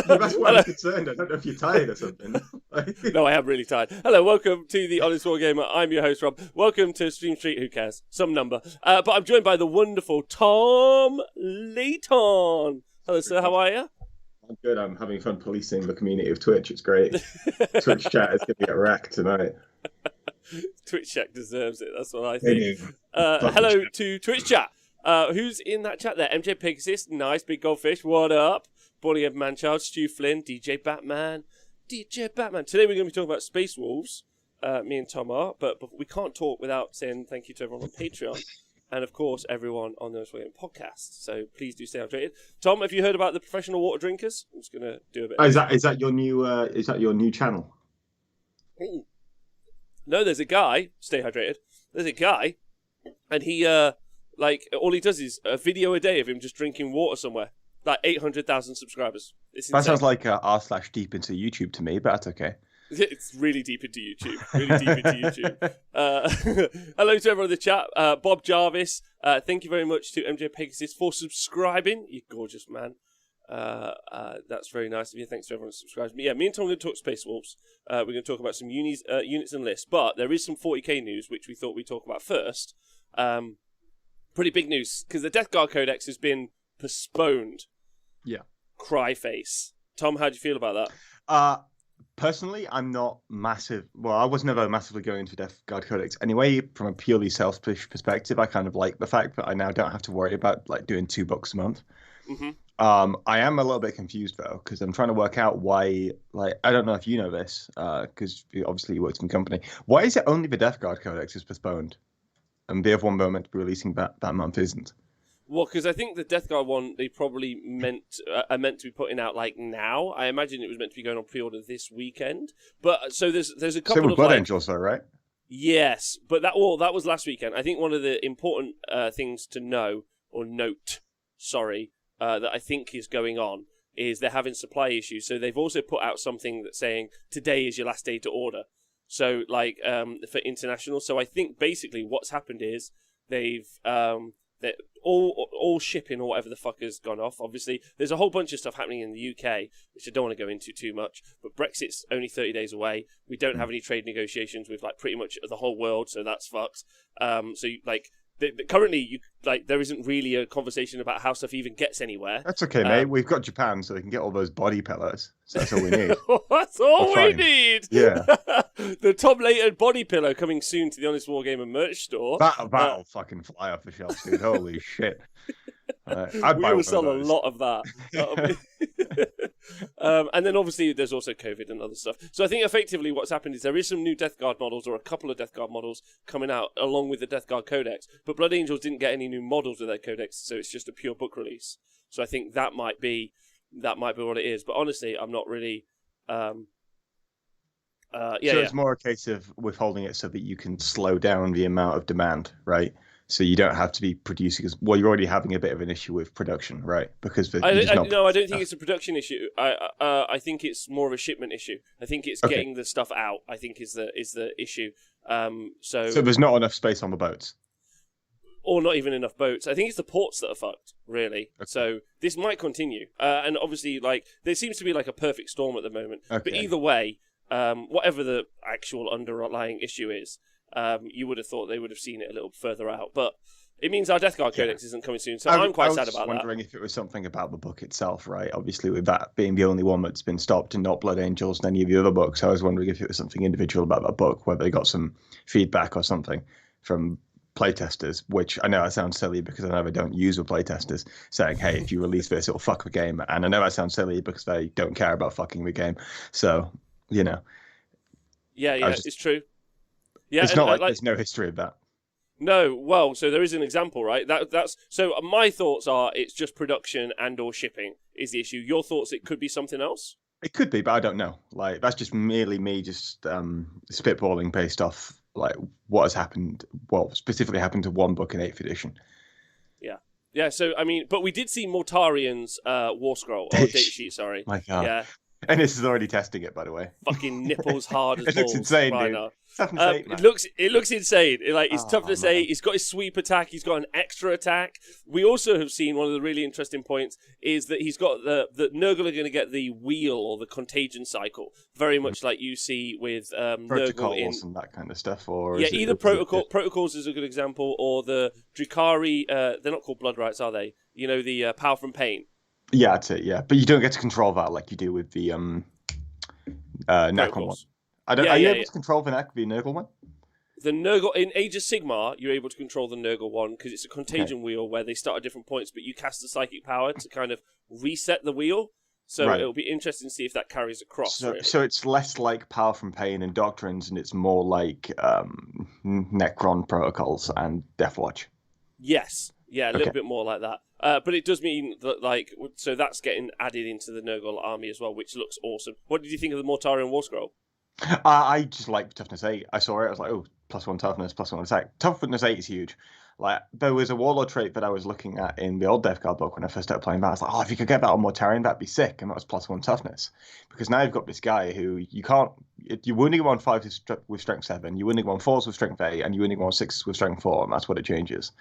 That's why I Hello. was concerned. I don't know if you're tired or something. No, I am really tired. Hello, welcome to the Honest Wargamer. I'm your host, Rob. Welcome to Stream Street. Who cares? Some number. But I'm joined by the wonderful Tom Layton. Hello, sir. How are you? I'm good. I'm having fun policing the community of Twitch. It's great. Twitch chat is going to get wrecked tonight. Twitch chat deserves it. That's what I They think. do. Hello to Twitch chat. Who's in that chat there? MJ Pegasus, nice big goldfish. What up? Balling of Manchild, Stu Flynn, DJ Batman. Today we're going to be talking about Space Wolves. Me and Tom are, but we can't talk without saying thank you to everyone on Patreon. And of course, everyone on the Honest Wargamer podcast. So please do stay hydrated. Tom, have you heard about the professional water drinkers? I'm just going to do a bit. Oh, is that your new channel? Ooh. No, there's a guy. Stay hydrated. There's a guy, and he all he does is a video a day of him just drinking water somewhere. Like 800,000 subscribers. It's insane. That sounds like r/deep into YouTube to me, but that's okay. It's really deep into YouTube. Really deep into YouTube. Hello to everyone in the chat. Bob Jarvis, thank you very much to MJ Pegasus for subscribing. You gorgeous man. That's very nice of you. Thanks to everyone who subscribes. Yeah, me and Tom are going to talk Space Wolves. We're going to talk about some units and lists, but there is some 40k news which we thought we'd talk about first. Pretty big news because the Death Guard Codex has been postponed. Yeah. Cry face. Tom, how do you feel about that? Personally, I'm not massive. Well, I was never massively going into Death Guard Codex anyway. From a purely selfish perspective, I kind of like the fact that I now don't have to worry about like doing 2 books a month. Mm-hmm. I am a little bit confused though, because I'm trying to work out why. Like, I don't know if you know this, because obviously you worked in the company. Why is it only the Death Guard Codex is postponed, and the other one we're meant to be releasing that month isn't? Well, because I think the Death Guard one they probably are meant to be putting out like now. I imagine it was meant to be going on pre-order this weekend. But so there's a couple Same with of Blood like, Angels, though, right? Yes, but that was last weekend. I think one of the important things to know or note, that I think is going on is they're having supply issues. So they've also put out something that's saying today is your last day to order. So like for international. So I think basically what's happened is they've that all shipping or whatever the fuck has gone off. Obviously, there's a whole bunch of stuff happening in the UK, which I don't want to go into too much. But Brexit's only 30 days away. We don't have any trade negotiations with like pretty much the whole world, so that's fucked. Currently, there isn't really a conversation about how stuff even gets anywhere. That's okay, mate. We've got Japan, so they can get all those body pillows. So that's all we need. That's all We're we fine. need. Yeah. The Tom Layton body pillow coming soon to the Honest Wargamer merch store. That'll fucking fly off the shelves, dude. Holy shit. I'd We buy will one sell of a those. lot of that. And then obviously there's also COVID and other stuff. So I think effectively what's happened is there is some new Death Guard models or a couple of Death Guard models coming out along with the Death Guard Codex. But Blood Angels didn't get any new models with their Codex, so it's just a pure book release. So I think that might be what it is. But honestly, I'm not really. It's more a case of withholding it so that you can slow down the amount of demand, right? So you don't have to be producing as well. You're already having a bit of an issue with production, right? Because I don't think it's a production issue. I think it's more of a shipment issue. I think it's getting the stuff out. I think is the issue. So there's not enough space on the boats, or not even enough boats. I think it's the ports that are fucked, really. Okay. So this might continue, and obviously, like there seems to be like a perfect storm at the moment. Okay. But either way, whatever the actual underlying issue is. You would have thought they would have seen it a little further out, but it means our Death Guard Codex isn't coming soon, so I'm quite sad about that. I was wondering if it was something about the book itself, right? Obviously, with that being the only one that's been stopped and not Blood Angels and any of the other books, I was wondering if it was something individual about that book, whether they got some feedback or something from playtesters, which I know that sounds silly because I know they don't use with playtesters, saying, hey, if you release this, it'll fuck the game. And I know that sounds silly because they don't care about fucking the game. So, you know. Yeah, it's true. Yeah, it's not like there's no history of that. No, well, so there is an example, right? That's so. My thoughts are it's just production and/or shipping is the issue. Your thoughts? It could be something else. It could be, but I don't know. Like that's just merely me just spitballing based off like what has happened. Well, specifically happened to one book in 8th edition. Yeah. So I mean, but we did see Mortarian's War Scroll or data sheet. Sorry. My God. Yeah. And this is already testing it, by the way. Fucking nipples hard as It balls. looks insane, right dude. now. Toughness 8, man. It looks insane. It's toughness 8. He's got his sweep attack. He's got an extra attack. We also have seen one of the really interesting points is that he's got the Nurgle are going to get the wheel or the contagion cycle, very much like you see with protocols Nurgle and that kind of stuff. Or yeah, either protocols is a good example, or the Drukari. They're not called blood rights, are they? You know, the power from pain. Yeah, that's it. Yeah, but you don't get to control that like you do with the Necron one. Are you able to control the Nurgle one? The Nurgle in Age of Sigmar, you're able to control the Nurgle one because it's a contagion wheel where they start at different points, but you cast the psychic power to kind of reset the wheel. So it'll be interesting to see if that carries across. So it's less like Power from Pain and Doctrines, and it's more like Necron protocols and Deathwatch. Yes, yeah, a little bit more like that. But it does mean that, so that's getting added into the Nurgle army as well, which looks awesome. What did you think of the Mortarion War Scroll? I just like toughness 8. I saw it. I was like, oh, +1 toughness, +1 attack. Toughness 8 is huge. Like, there was a warlord trait that I was looking at in the old Death Guard book when I first started playing that. I was like, oh, if you could get that on Mortarion, that'd be sick. And that was +1 toughness. Because now you've got this guy who you're wounding him on 5 with strength 7, you're wounding him on 4s with strength 8, and you're wounding him on 6s with strength 4, and that's what it changes.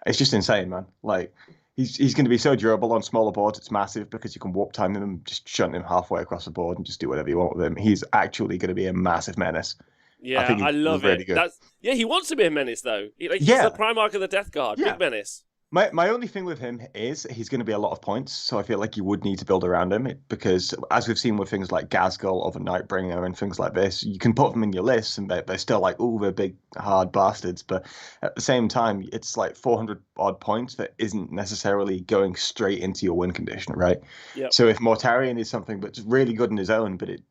It's just insane, man. Like, he's going to be so durable on smaller boards. It's massive because you can warp time him and just shunt him halfway across the board and just do whatever you want with him. He's actually going to be a massive menace. Yeah, I love it. Really he wants to be a menace, though. He's the Primarch of the Death Guard. Yeah. Big menace. My only thing with him is he's going to be a lot of points, so I feel like you would need to build around him because, as we've seen with things like Ghazghkull or the Nightbringer and things like this, you can put them in your list and they're still like, oh, they're big, hard bastards. But at the same time, it's like 400 odd points that isn't necessarily going straight into your win condition, right? Yep. So if Mortarion is something that's really good on his own, but it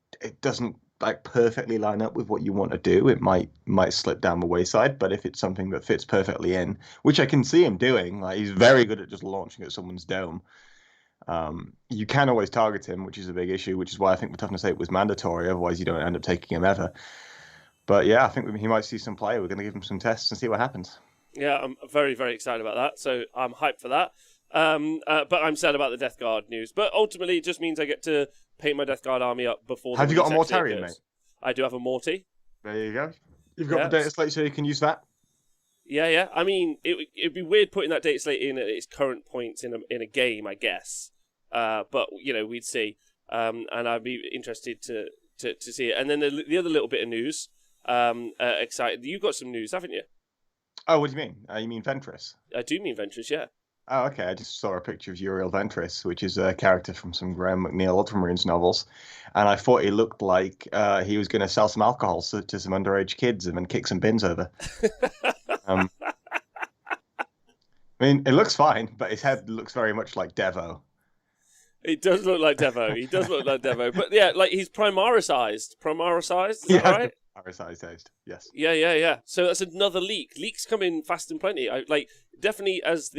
doesn't like perfectly line up with what you want to do, it might slip down the wayside. But if it's something that fits perfectly in, which I can see him doing, like he's very good at just launching at someone's dome, you can always target him, which is a big issue, which is why I think the toughness 8 was mandatory. Otherwise you don't end up taking him ever. But yeah, I think he might see some play. We're going to give him some tests and see what happens. Yeah, I'm very, very excited about that. So I'm hyped for that. But I'm sad about the Death Guard news. But ultimately, it just means I get to paint my Death Guard army up before. Have you got a Mortarion, mate? I do have a Morty. There you go. You've got the data slate, so you can use that. Yeah. I mean, it'd be weird putting that data slate in at its current points in a game, I guess. But we'd see. And I'd be interested to see it. And then the other little bit of news. Excited. You've got some news, haven't you? Oh, what do you mean? You mean Ventress? I do mean Ventress, yeah. Oh, okay. I just saw a picture of Uriel Ventress, which is a character from some Graham McNeil Ultramarines novels, and I thought he looked like he was going to sell some alcohol to some underage kids and then kick some bins over. I mean, it looks fine, but his head looks very much like Devo. It does look like Devo. But yeah, like he's Primarisized. Is that right? Primarisized, yes. Yeah. So that's another leak. Leaks come in fast and plenty. Definitely as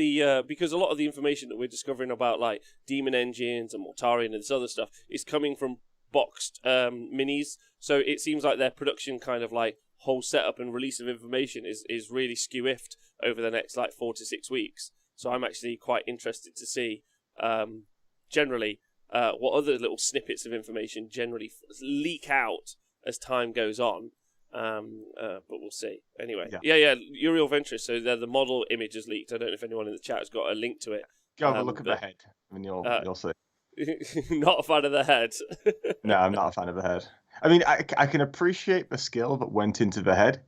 because a lot of the information that we're discovering about like demon engines and Mortarion and this other stuff is coming from boxed minis. So it seems like their production kind of like whole setup and release of information is really skew-iffed over the next like 4 to 6 weeks. So I'm actually quite interested to see generally what other little snippets of information generally leak out as time goes on. But we'll see. Anyway, yeah. Uriel Ventress. So the model image is leaked. I don't know if anyone in the chat has got a link to it. Go have a look at the head. I mean, you'll see. Not a fan of the head. No, I'm not a fan of the head. I mean, I can appreciate the skill that went into the head.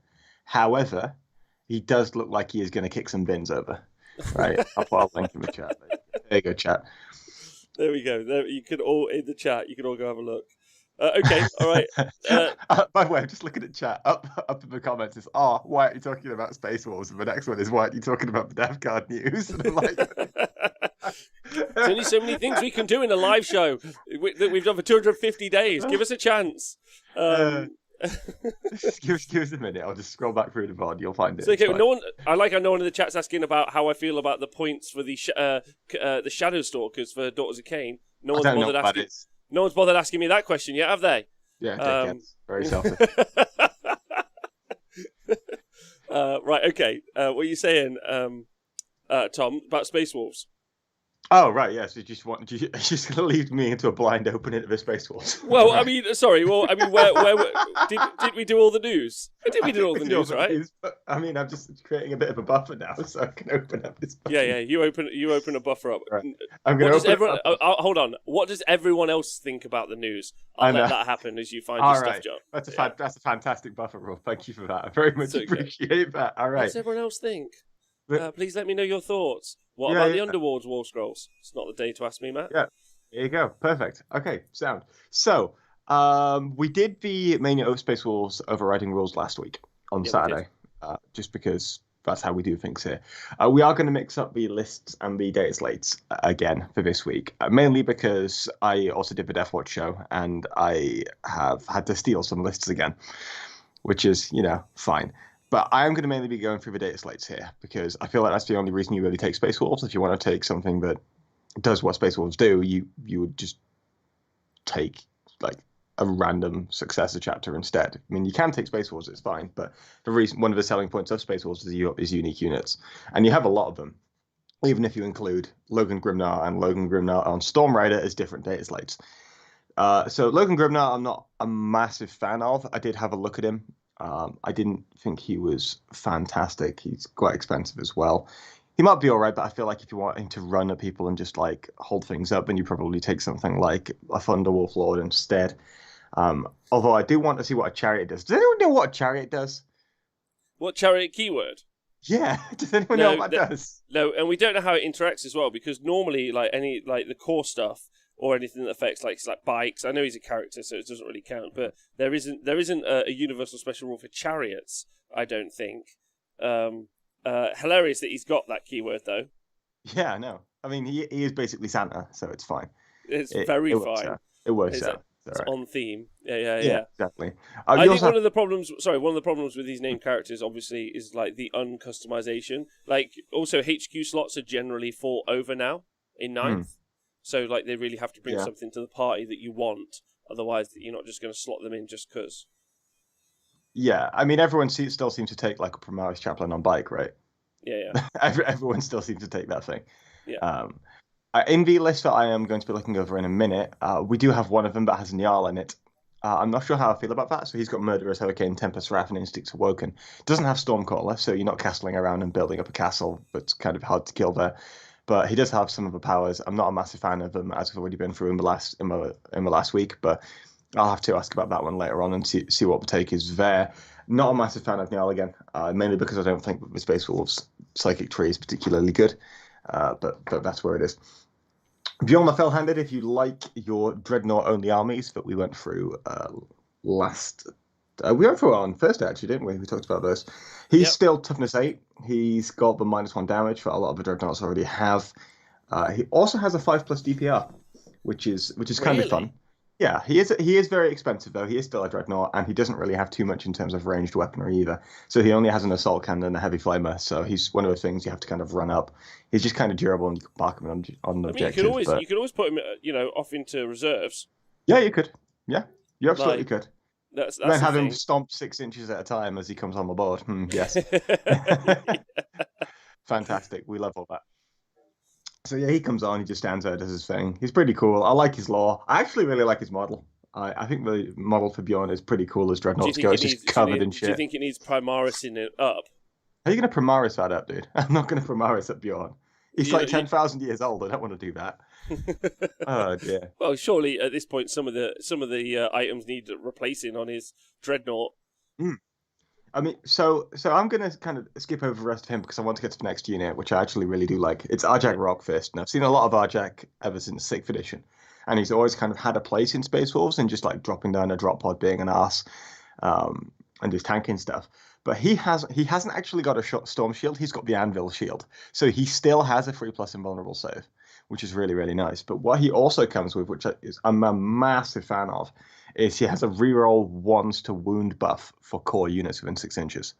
However, he does look like he is going to kick some bins over. Right? I'll put a link in the chat. There you go, chat. There we go. There, you can all in the chat. You can all go have a look. Okay, all right. By the way, I'm just looking at chat. Up in the comments is, why aren't you talking about Space Wars? And the next one is, why aren't you talking about the Death Guard news? And I'm like, there's only so many things we can do in a live show that we've done for 250 days. Give us a chance. Just give us a minute. I'll just scroll back through the VOD. You'll find it. So, okay, I like how no one in the chat's asking about how I feel about the points for the Shadow Stalkers for Daughters of Cain. No one's bothered asking. No one's bothered asking me that question yet, have they? Yeah, very selfish. Right, okay. What are you saying, Tom, about Space Wolves? Oh right, yes. You just gonna lead me into a blind opening of the Space Wars. Well, I Right. mean, sorry. Well, I mean, did we do all the news? I think I we did think all we the did all news, the right? news, but I mean, I'm just creating a bit of a buffer now, so I can open up this Yeah, fucking. yeah. You open a buffer up. Right. I'm What gonna does open it everyone? up. Hold on. What does everyone else think about the news? I'll I let know. that happen as you find your All stuff, right, John. that's Yeah, that's a fantastic buffer rule. Thank you for that. I very it's much okay. appreciate that. All What right, does everyone else think? but Please let me know your thoughts. What yeah, about the yeah, Underworld's War Scrolls? It's not the day to ask me, Matt. yeah. There you go. Perfect. Okay, sound. So, we did the Mania of Space Wars overriding rules last week on Yeah, we did. Saturday, just because that's how we do things here. We are going to mix up the lists and the data slates again for this week, mainly because I also did the Death Watch show and I have had to steal some lists again, which is, fine. But I am going to mainly be going through the data slates here because I feel like that's the only reason you really take Space Wolves. If you want to take something that does what Space Wolves do, you would just take like a random successor chapter instead. I mean, you can take Space Wolves, it's fine, but one of the selling points of Space Wolves is unique units, and you have a lot of them. Even if you include Logan Grimnar and Logan Grimnar on Storm Rider as different data slates. So Logan Grimnar, I'm not a massive fan of. I did have a look at him. I didn't think he was fantastic. He's quite expensive as well. He might be all right, but I feel like if you want him to run at people and just like hold things up, then you probably take something like a Thunderwolf Lord instead. Although I do want to see what a chariot does. Does anyone know what a chariot does? What chariot keyword? Yeah, does anyone know No, what that does? no, and we don't know how it interacts as well because normally, like the core stuff or anything that affects like bikes. I know he's a character, so it doesn't really count. But there isn't a universal special rule for chariots. I don't think. Hilarious that he's got that keyword though. Yeah, I know. I mean, he is basically Santa, so it's fine. It's It very works fine. out. It works It's, out. It's it's all right. on theme. Yeah, yeah, Yeah, yeah. exactly. I You think also have, one of the problems with these named characters, obviously, is like the uncustomization. Like, also HQ slots are generally fought over now in hmm, ninth, so like they really have to bring yeah, something to the party that you want. Otherwise, you're not just going to slot them in just because. yeah. I mean, still seems to take like a Primaris Chaplain on bike, right? Yeah, yeah, Everyone still seems to take that thing. yeah. Um, in the list that I am going to be looking over in a minute, we do have one of them that has Niall in it. I'm not sure how I feel about that. So he's got Murderous Hurricane, Tempest Wrath, and Instincts Awoken. Doesn't have Stormcaller, so you're not castling around and building up a castle. That's kind of hard to kill there. But he does have some of the powers. I'm not a massive fan of them, as we've already been through in the last week. But I'll have to ask about that one later on and see what the take is there. Not a massive fan of Niall again, mainly because I don't think the Space Wolves Psychic Tree is particularly good. But that's where it is. Beyond the Fell-Handed, if you like your Dreadnought-only armies that we went through last... we went through it on Thursday, actually, didn't we? We talked about those. He's Yep. still Toughness 8. He's got the -1 damage that a lot of the Dreadnoughts already have. He also has a 5+ DPR, which is kind of fun. Really? Yeah, he is very expensive though. He is still a dreadnought, and he doesn't really have too much in terms of ranged weaponry either. So he only has an assault cannon and a heavy flamer. So he's one of the things you have to kind of run up. He's just kind of durable, and you can mark him on I mean, objectives. But you could always put him, off into reserves. yeah, you could. Yeah, you absolutely Like could. that's Then the have him thing. stomp 6 inches at a time as he comes on the board. Yes, fantastic. We love all that. So yeah, he comes on, he just stands there, does his thing. He's pretty cool. I like his lore. I actually really like his model. I think the model for Bjorn is pretty cool as Do you Dreadnoughts think go. it It's needs? just covered in Do you shit. think it needs Primaris in it up? Are you going to Primaris that up, dude? I'm not going to Primaris up Bjorn. He's You, like 10,000 years old. I don't want to do that. Oh dear. well, surely at this point some of the items need replacing on his dreadnought. Hmm. I mean, so I'm going to kind of skip over the rest of him because I want to get to the next unit, which I actually really do like. It's Arjak Yep. Rockfist, and I've seen a lot of Arjak ever since 6th edition, and he's always kind of had a place in Space Wolves and just like dropping down a drop pod, being an ass, and just tanking stuff. But he hasn't actually got a storm shield. He's got the Anvil shield, so he still has a 3+ invulnerable save, which is really really nice. But what he also comes with, which I'm a massive fan of, is he has a reroll ones to wound buff for core units within 6 inches.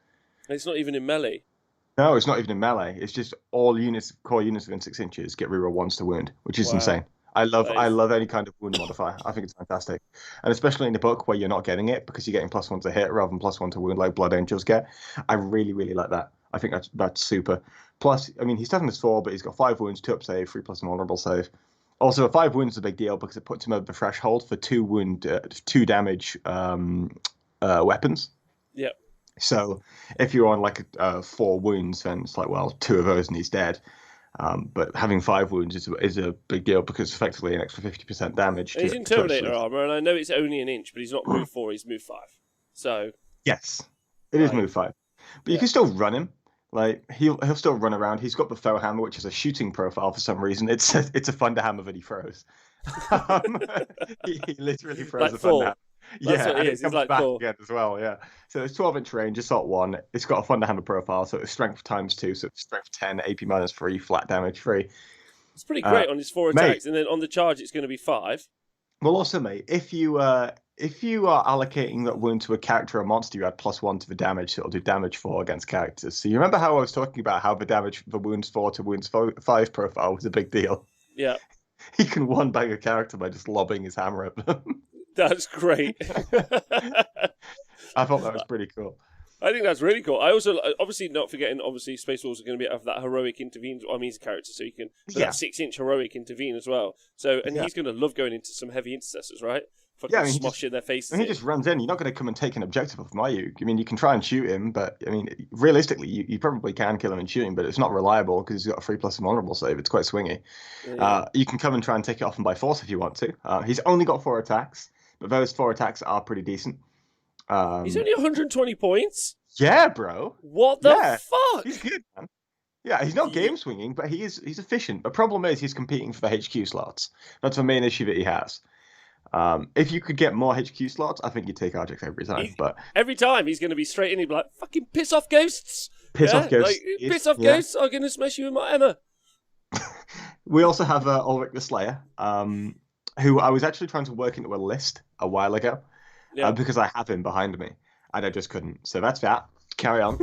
It's not even in melee. No, it's not even in melee. It's just all core units within 6 inches get reroll ones to wound, which is Wow, insane. I love that I is. love any kind of wound modifier. I think it's fantastic, and especially in the book where you're not getting it because you're getting +1 to hit rather than +1 to wound like Blood Angels get. I really really like that. I think that's super. Plus, I mean, he's toughness 4, but he's got 5 wounds, 2 up save, 3 plus vulnerable save. Also, 5 wounds is a big deal because it puts him over the threshold for 2 damage weapons. Yeah. So if you're on like 4 wounds, then it's like, well, 2 of those and he's dead. But having 5 wounds is a big deal because it's effectively an extra 50% damage. And he's in Terminator armor, and I know it's only an inch, but he's not move 4, he's move 5. So yes, it is move 5, but you can still run him. Like he'll still run around. He's got the throw hammer, which is a shooting profile for some reason. It's a thunder hammer that he throws. He literally throws like a thunder hammer. That's what and it is. it comes Like back 4. again as well. Yeah, so it's 12-inch range, assault 1. It's got a thunder hammer profile, so it's strength times 2, so it's strength 10, AP minus 3, flat damage 3. It's pretty great on his 4 attacks, and then on the charge it's going to be 5. Well, also, mate, if you are allocating that wound to a character or monster, you add +1 to the damage, so it'll do damage 4 against characters. So you remember how I was talking about how the wounds 4 to wounds 5 profile was a big deal? Yeah. He can one-bang a character by just lobbing his hammer at them. That's great. I thought that was pretty cool. I think that's really cool. I also, obviously, not forgetting, Space Wolves are going to be of that heroic intervene. I mean, he's a character, so you can that 6-inch heroic intervene as well. So, and he's going to love going into some heavy intercessors, right? Fucking smosh in their faces. And he just runs in. You're not going to come and take an objective off him, are you? I mean, you can try and shoot him, but I mean, realistically, you probably can kill him and shoot him, but it's not reliable because he's got a 3+ vulnerable save. It's quite swingy. Yeah. You can come and try and take it off him by force if you want to. He's only got 4 attacks, but those 4 attacks are pretty decent. He's only 120 points. Yeah, bro. What the fuck? He's good, man. Yeah, he's not game swinging, but he's efficient. The problem is he's competing for the HQ slots. That's the main issue that he has. If you could get more HQ slots, I think you'd take Argix every time. But every time he's going to be straight in, he'd be like, "Fucking piss off, ghosts! Piss off, ghosts! Like, piss off, ghosts! I'm going to smash you with my hammer." We also have Ulrich the Slayer, who I was actually trying to work into a list a while ago. Yeah. Because I have him behind me, and I just couldn't. So that's that. Carry on.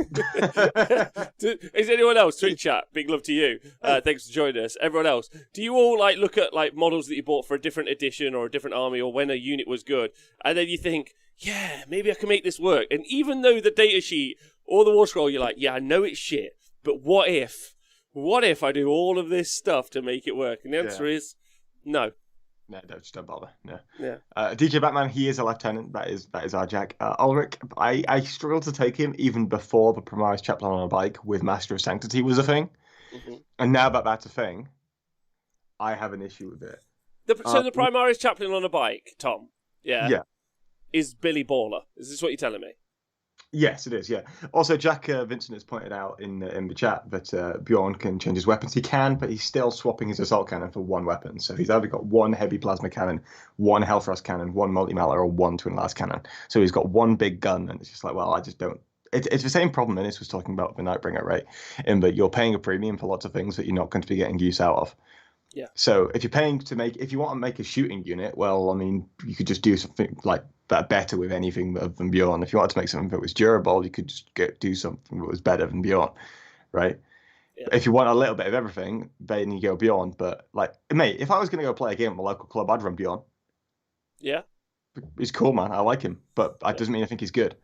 Is anyone else? Twitch chat. Big love to you. Thanks for joining us. Everyone else, do you all look at models that you bought for a different edition or a different army or when a unit was good, and then you think, yeah, maybe I can make this work? And even though the data sheet or the war scroll, you're like, yeah, I know it's shit, but what if? What if I do all of this stuff to make it work? And the answer is no. No, just don't bother. No. Yeah. DJ Batman, he is a lieutenant. That is our Jack. Ulrich, I struggled to take him even before the Primaris Chaplain on a bike with Master of Sanctity was a thing. Mm-hmm. And now that that's a thing, I have an issue with it. So the Primaris Chaplain on a bike, Tom, yeah, is Billy Baller. Is this what you're telling me? Yes, it is, yeah. Also, Jack Vincent has pointed out in the chat that Bjorn can change his weapons. He can, but he's still swapping his assault cannon for 1 weapon. So he's either got 1 heavy plasma cannon, 1 Hellfrost cannon, 1 multi-mallet, or 1 twin last cannon. So he's got 1 big gun, and it's just like, well, I just don't... It's the same problem Innes was talking about with the Nightbringer, right? In that you're paying a premium for lots of things that you're not going to be getting use out of. Yeah. So if you want to make a shooting unit, well, I mean, you could just do something like that better with anything other than Bjorn. If you wanted to make something that was durable, you could just do something that was better than Bjorn, right? Yeah. If you want a little bit of everything, then you go Bjorn. But mate, if I was going to go play a game at my local club, I'd run Bjorn. Yeah. He's cool, man. I like him, but that doesn't mean I think he's good.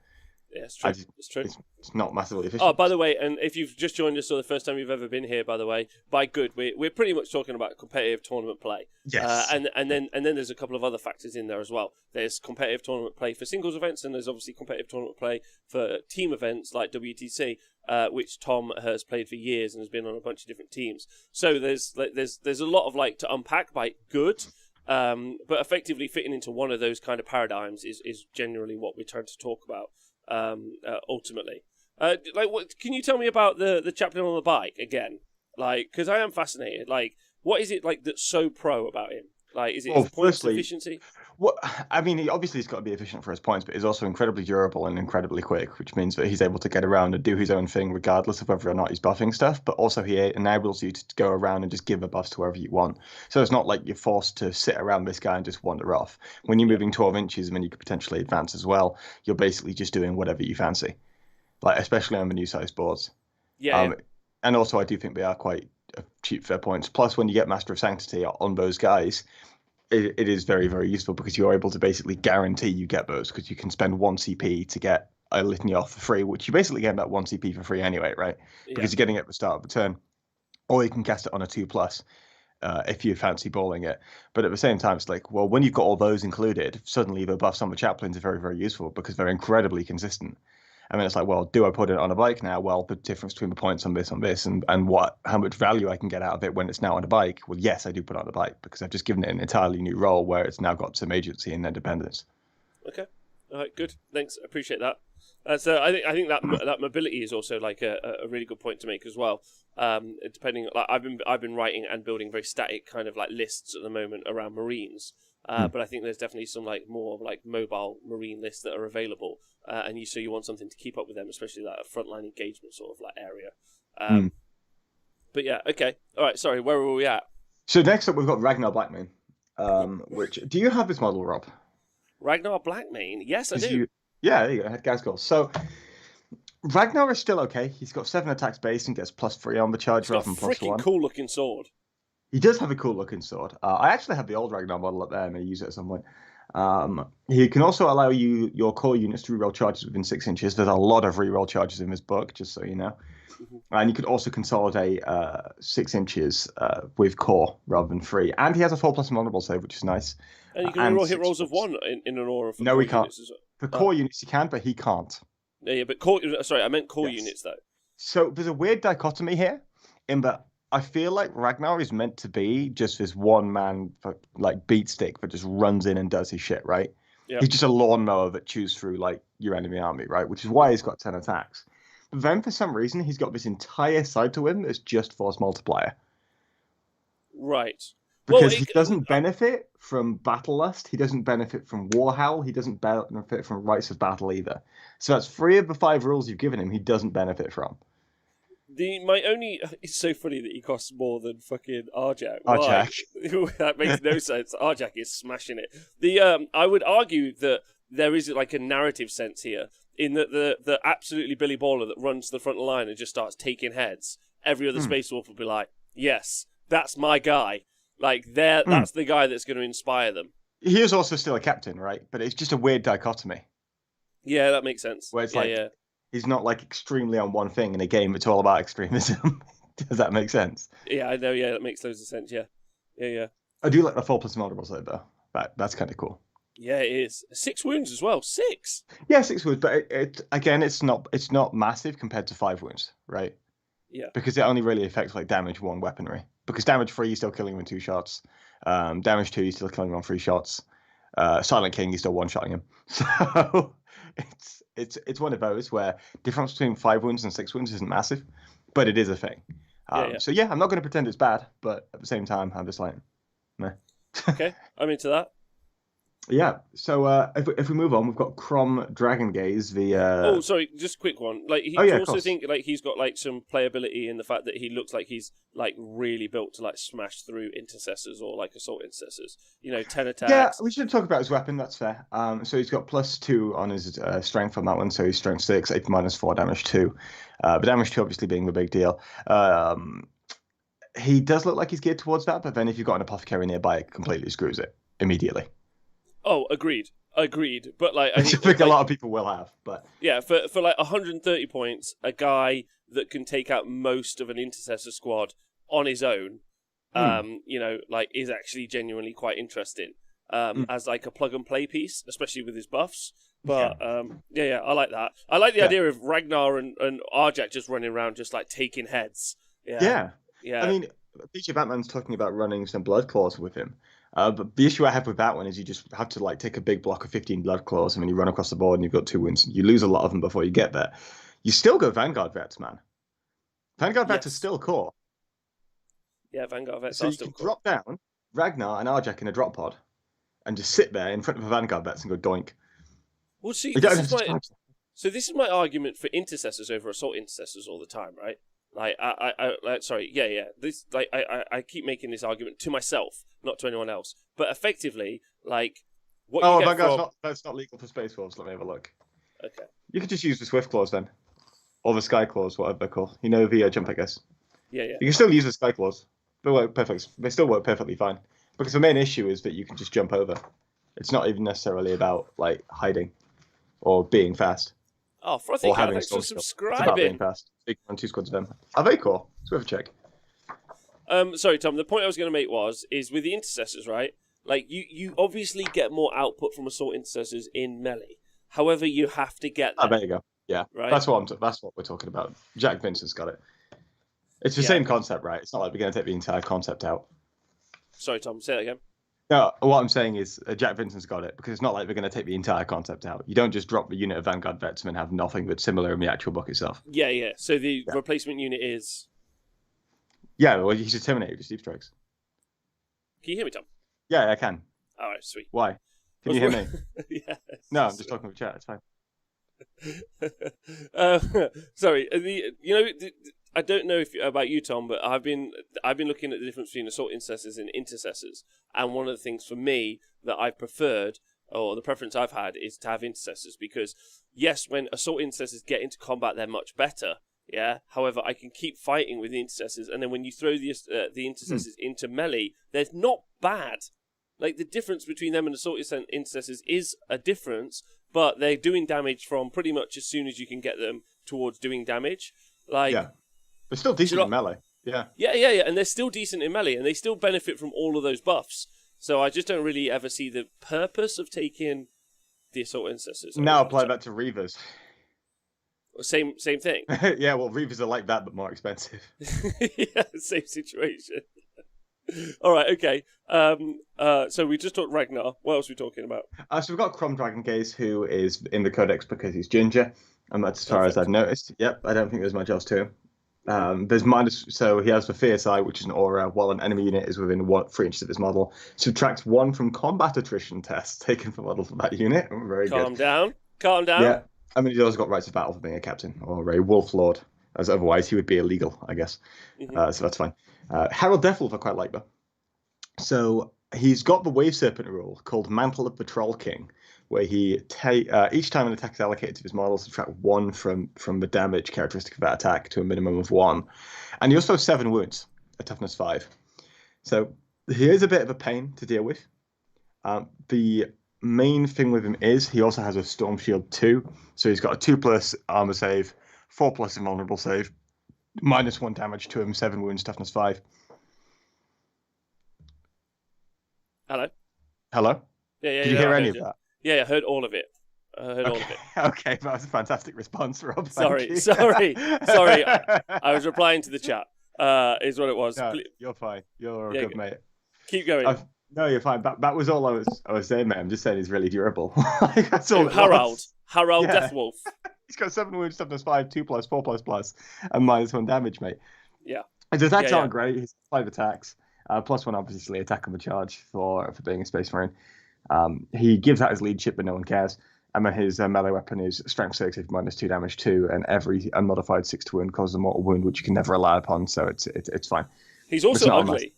Yeah, it's true. It's true. It's not massively efficient. Oh, by the way, and if you've just joined us or the first time you've ever been here, by the way, by good, we're pretty much talking about competitive tournament play. Yes. And then there's a couple of other factors in there as well. There's competitive tournament play for singles events, and there's obviously competitive tournament play for team events like WTC, which Tom has played for years and has been on a bunch of different teams. So there's a lot of to unpack by good. But effectively fitting into one of those kind of paradigms is generally what we turn to talk about. Ultimately, what can you tell me about the chaplain on the bike again? Because I am fascinated. What is it that's so pro about him? Is it his points efficiency? Well, I mean, obviously he's got to be efficient for his points, but he's also incredibly durable and incredibly quick, which means that he's able to get around and do his own thing regardless of whether or not he's buffing stuff. But also he enables you to go around and just give the buffs to wherever you want. So it's not like you're forced to sit around this guy and just wander off. When you're moving 12 inches, and then you could potentially advance as well, you're basically just doing whatever you fancy, especially on the new size boards. Yeah. And also I do think they are quite cheap for their points. Plus, when you get Master of Sanctity on those guys, it is very, very useful because you're able to basically guarantee you get those because you can spend 1 CP to get a litany off for free, which you basically get about 1 CP for free anyway, right? Yeah. Because you're getting it at the start of the turn. Or you can cast it on a 2+, if you fancy balling it. But at the same time, it's like, well, when you've got all those included, suddenly the buffs on the chaplains are very, very useful because they're incredibly consistent. I mean, it's like, well, do I put it on a bike now? Well, the difference between the points on this, and how much value I can get out of it when it's now on a bike. Well, yes, I do put it on a bike because I've just given it an entirely new role where it's now got some agency and independence. Okay. All right. Good. Thanks. I appreciate that. So I think that mobility is also like a really good point to make as well. Depending, like I've been writing and building very static kind of like lists at the moment around Marines. But I think there's definitely some like more like mobile Marine lists that are available, and you want something to keep up with them, especially that frontline engagement sort of like area. But yeah, okay, all right. Sorry, where were we at? So next up, we've got Ragnar Blackmane. Which do you have this model, Rob? Ragnar Blackmane? Yes, I do. Yeah, there you go. Head guys goals. So Ragnar is still okay. He's got 7 attacks base and gets +3 on the charge rather than +1. Freaking cool looking sword. He does have a cool looking sword. I actually have the old Ragnar model up there. I may use it at some point. He can also allow your core units to reroll charges within 6 inches. There's a lot of reroll charges in this book, just so you know. And you could also consolidate 6 inches with core rather than 3. And he has a 4+ honorable save, which is nice. And you can reroll hit rolls of 1 in an aura. No, he can't. For core units, he can, but he can't. Yeah, but core. Sorry, I meant core units though. So there's a weird dichotomy here, in that I feel like Ragnar is meant to be just this one man like beat stick that just runs in and does his shit, right? Yep. He's just a lawnmower that chews through like your enemy army, right? Which is why he's got 10 attacks. But then for some reason he's got this entire side to him that's just force multiplier. Right. Because he doesn't benefit from Battle Lust, he doesn't benefit from Warhowl, he doesn't benefit from Rites of Battle either. So that's 3 of the 5 rules you've given him he doesn't benefit from. It's so funny that he costs more than fucking Arjak. Arjak. That makes no sense. Arjak is smashing it. I would argue that there is like a narrative sense here, in that the absolutely Billy Baller that runs to the front line and just starts taking heads, every other Space Wolf will be like, yes, that's my guy. Like, that's the guy that's going to inspire them. He is also still a captain, right? But it's just a weird dichotomy. Yeah, that makes sense. Where it's he's not like extremely on one thing in a game. It's all about extremism. Does that make sense? Yeah, I know. Yeah, that makes loads of sense. Yeah. I do like the 4+ honorable save though. That's kind of cool. Yeah, it is. 6 wounds as well. 6. Yeah, 6 wounds, but it's not massive compared to 5 wounds, right? Yeah. Because it only really affects like damage 1 weaponry. Because damage 3, you're still killing him in 2 shots. Damage 2, you're still killing him on 3 shots. Silent King, you're still one-shotting him. So it's one of those where difference between 5 wounds and 6 wounds isn't massive, but it is a thing. So yeah, I'm not going to pretend it's bad, but at the same time, I'm just like, meh. Okay, I'm into that. Yeah. So if we move on, we've got Crom Dragon Gaze. Oh, sorry, just a quick one. Like, I also think like he's got like some playability in the fact that he looks like he's like really built to like smash through intercessors or like assault intercessors. 10 attacks. Yeah, we should talk about his weapon. That's fair. So he's got +2 on his strength on that one. So he's strength 6, 8 -4, damage 2. But damage 2 obviously being the big deal. He does look like he's geared towards that, but then if you've got an apothecary nearby, it completely screws it immediately. Oh, agreed. But like, I think a lot of people will have. But yeah, for like 130 points, a guy that can take out most of an intercessor squad on his own, like is actually genuinely quite interesting. As like a plug and play piece, especially with his buffs. But yeah, I like that. I like the idea of Ragnar and Arjak just running around, just like taking heads. Yeah. I mean, PJ Batman's talking about running some blood claws with him. But the issue I have with that one is you just have to like take a big block of 15 blood claws, and when you run across the board and you've got 2 wounds, you lose a lot of them before you get there. You still go Vanguard Vets, man. Vanguard Vets are still core. Yeah, Vanguard Vets are still core. So you can drop down Ragnar and Arjak in a drop pod and just sit there in front of a Vanguard Vets and go doink. Well, see, this is my argument for intercessors over assault intercessors all the time, right? Like, This, like, I keep making this argument to myself, not to anyone else. But effectively, like, what you get from... that's not legal for Space Wolves. Let me have a look. Okay. You could just use the Swift Claws then, or the Sky Claws, whatever they're called. The jump, I guess. Yeah. You can still use the Sky Claws. They still work perfectly fine. Because the main issue is that you can just jump over. It's not even necessarily about like hiding or being fast. Oh, frothy or cat, having thanks for soul skill. It's about being subscribing. fast. Speaking on 2 squads of them. Are they cool? It's worth a check. Sorry, Tom. The point I was going to make is with the intercessors, right? Like you obviously get more output from assault intercessors in melee. However, you have to get Oh, there. there you go. Yeah, right. That's what we're talking about. Jack Vincent's got it. It's the Yeah. same concept, right? It's not like we're going to take the entire concept out. Sorry, Tom. Say that again. No, what I'm saying is Jack Vincent's got it because it's not like we're going to take the entire concept out. You don't just drop the unit of Vanguard Vets and have nothing that's similar in the actual book itself. Yeah. So the replacement unit is. Yeah, well, you should terminate with Steve Strikes. Can you hear me, Tom? Yeah, I can. All right, sweet. Why? Can you hear me? Yeah. No, I'm just talking with chat. It's fine. Sorry. I don't know about you, Tom, but I've been looking at the difference between assault intercessors and intercessors, and one of the things for me that I've preferred, or the preference I've had, is to have intercessors because yes, when assault intercessors get into combat, they're much better. Yeah. However, I can keep fighting with the intercessors, and then when you throw the intercessors into melee, they're not bad. Like the difference between them and assault intercessors is a difference, but they're doing damage from pretty much as soon as you can get them towards doing damage. Like, yeah, they're still decent in melee. Yeah. Yeah, and they're still decent in melee, and they still benefit from all of those buffs. So I just don't really ever see the purpose of taking the assault intercessors. Now apply that to Reavers. Same thing. Yeah, well, Reavers are like that, but more expensive. Yeah, same situation. All right, okay. So we just talked Ragnar. What else are we talking about? So we've got Crom Dragon Gaze, who is in the Codex because he's ginger, and that's as far as I've noticed. Yep, I don't think there's much else to him. There's minus, so he has the Fierce Eye, which is an aura, while an enemy unit is within 3 inches of his model. Subtracts 1 from combat attrition tests taken for models of that unit. Very Calm good. Calm down. Yeah, I mean, he's also got rights of battle for being a captain or a wolf lord, as otherwise he would be illegal, I guess. So that's fine. Harold Deathwolf I quite like, though. So he's got the Wave Serpent rule called Mantle of the Troll King, where he each time an attack is allocated to his model, subtract 1 from the damage characteristic of that attack to a minimum of 1. And he also has 7 wounds, a toughness 5. So he is a bit of a pain to deal with. The main thing with him is he also has a Storm Shield 2, so he's got a 2+ armor save, 4+ invulnerable save, -1 damage to him, 7 wounds, toughness 5. Hello? Yeah. Did you hear any of that? Yeah, I heard all of it. All of it. Okay, that was a fantastic response, Rob. Sorry. I was replying to the chat. Is what it was. No, you're fine. You're a good mate. Keep going. No, you're fine. That was all I was saying, mate. I'm just saying he's really durable. Like, that's all. Harold Deathwolf. He's got 7 wounds, toughness 5, 2+, 4++, and -1 damage, mate. Yeah. His attacks aren't great. He's 5 attacks. +1, obviously, attack on the charge for being a Space Marine. He gives out his leadership, but no one cares. And then his melee weapon is Strength 6, -2 damage 2, and every unmodified 6 to wound causes a mortal wound, which you can never rely upon, so it's fine. He's also ugly.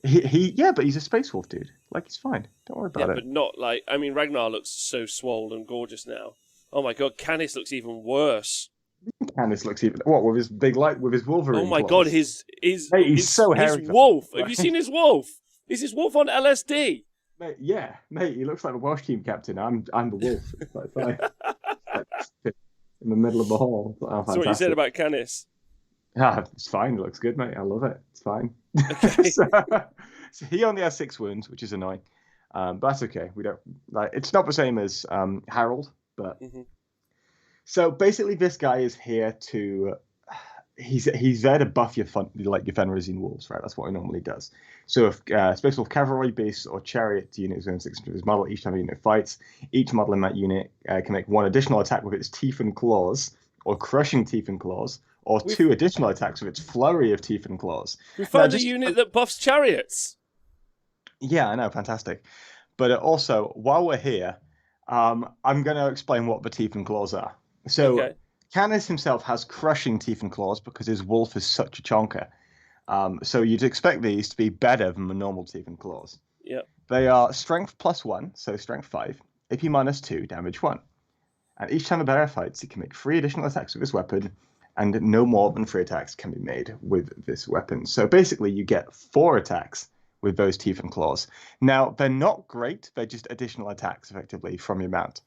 But he's a Space Wolf, dude. Like, he's fine. Don't worry about it. Yeah, but not like... I mean, Ragnar looks so swole and gorgeous now. Oh my god, Canis looks even worse. Canis looks even... What, with his big light, with his Wolverine Oh my claws? god, Mate, he's so hairy. His wolf. Have you seen his wolf? Is his wolf on LSD? Mate, yeah, mate, he looks like the Welsh team captain. I'm the wolf. It's like fine. In the middle of the hall. Oh, that's what you said about Canis. It's fine. It looks good, mate. I love it. It's fine. Okay. so he only has 6 wounds, which is annoying. But that's okay. We don't like. It's not the same as Harold, but so basically, this guy is here to. He's there to buff your Fenrisine wolves, right? That's what he normally does. So if Space Wolf Cavalry, Beast, or Chariot unit is within 6 inches of his model, each time a unit fights, each model in that unit can make 1 additional attack with its teeth and claws, or crushing teeth and claws, or 2 additional attacks with its flurry of teeth and claws. We found a unit that buffs chariots. Yeah, I know, fantastic. But also, while we're here, I'm going to explain what the teeth and claws are. So, Canis himself has crushing teeth and claws because his wolf is such a chonker. So you'd expect these to be better than the normal teeth and claws. Yeah. They are strength +1, so strength 5, AP -2, damage 1. And each time a bearer fights, he can make 3 additional attacks with his weapon, and no more than 3 attacks can be made with this weapon. So basically, you get 4 attacks with those teeth and claws. Now, they're not great. They're just additional attacks, effectively, from your mount.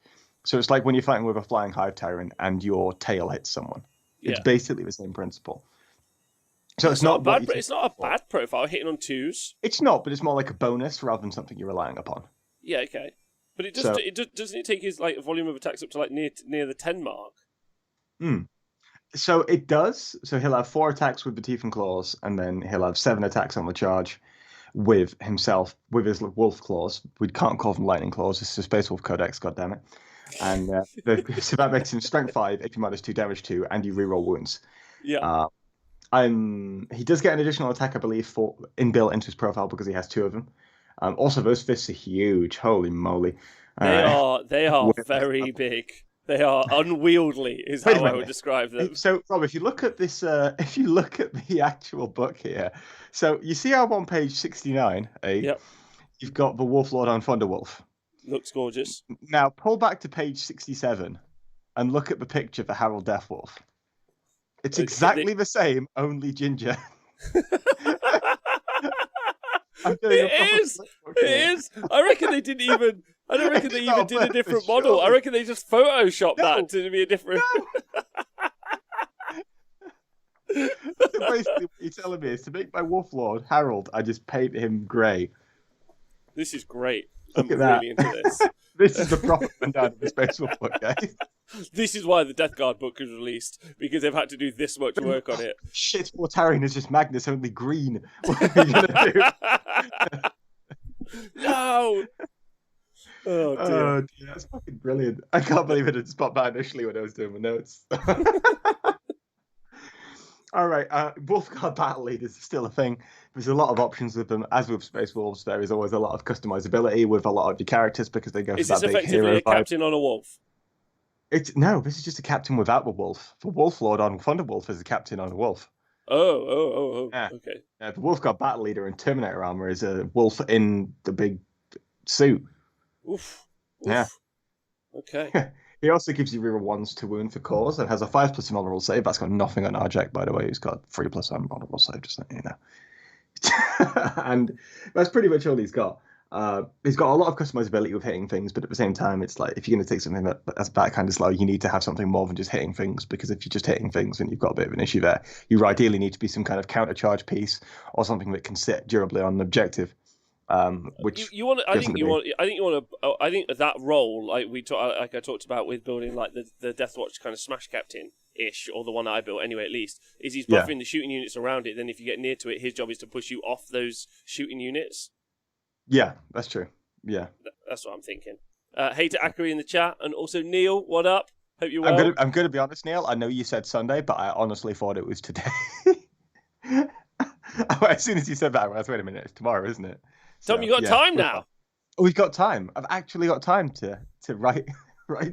So it's like when you're fighting with a flying hive tyrant and your tail hits someone. It's Yeah. basically the same principle. So It's it's not what bad. It's not a bad profile hitting on 2s. It's not, but it's more like a bonus rather than something you're relying upon. Yeah, okay. But So- doesn't it take his like volume of attacks up to like near the 10 mark? So it does. So he'll have 4 attacks with the teeth and claws, and then he'll have 7 attacks on the charge with himself, with his wolf claws. We can't call them lightning claws. This is a Space Wolf Codex, goddammit. And so that makes him strength 5, AP -2, damage 2, and you reroll wounds. Yeah. He does get an additional attack, I believe, for inbuilt into his profile because he has 2 of them. Also, those fists are huge. Holy moly! They are very big. They are unwieldy, is how I would describe them. So, Rob, if you look at this, if you look at the actual book here, so you see how on page 69, Yep. you've got the Wolf Lord on Thunderwolf. Looks gorgeous. Now, pull back to page 67 and look at the picture for Harold Deathwolf. It's exactly the same, only ginger. It is. I reckon they didn't even. I don't reckon they even did a different model. I reckon they just photoshopped that to be a different. So basically, what you're telling me is to make my Wolf Lord Harold, I just paint him grey. This is great. Look I'm at really that. into this. This is the proper rundown of the Space Wolf book, guys. This is why the Death Guard book was released, because they've had to do this much work on it. Shit, Mortarion is just Magnus, only green. What are you gonna do? No! Oh dear. That's fucking brilliant. I can't believe I didn't spot that initially when I was doing my notes. All right, Wolfguard Battle Leaders is still a thing. There's a lot of options with them. As with Space Wolves, there is always a lot of customizability with a lot of your characters because they go for Is that this big hero effectively a vibe. captain on a wolf? No, this is just a captain without the wolf. The Wolf Lord on Thunderwolf is a captain on a wolf. Oh. Yeah. Okay. The Wolfguard Battle Leader in Terminator armor is a wolf in the big suit. Oof. Yeah. Okay. He also gives you reroll 1s to wound for cause and has a 5+ honorable save. That's got nothing on Arjek, by the way. He's got 3+ honorable save, just letting you know. And that's pretty much all he's got. He's got a lot of customizability with hitting things, but at the same time, it's like if you're going to take something that's that kind of slow, you need to have something more than just hitting things, because if you're just hitting things, then you've got a bit of an issue there. You ideally need to be some kind of countercharge piece or something that can sit durably on an objective. Which you want? I think you want to. I think that role, like I talked about with building like the Deathwatch kind of smash captain ish, or the one I built anyway. At least is he's buffing the shooting units around it. Then if you get near to it, his job is to push you off those shooting units. Yeah, that's true. Yeah, that's what I'm thinking. Hey to Akari in the chat, and also Neil, what up? Hope you're well. I'm gonna be honest, Neil. I know you said Sunday, but I honestly thought it was today. As soon as you said that, I was, wait a minute, it's tomorrow, isn't it? Tom, you got time now. Oh, we've got time. I've actually got time to write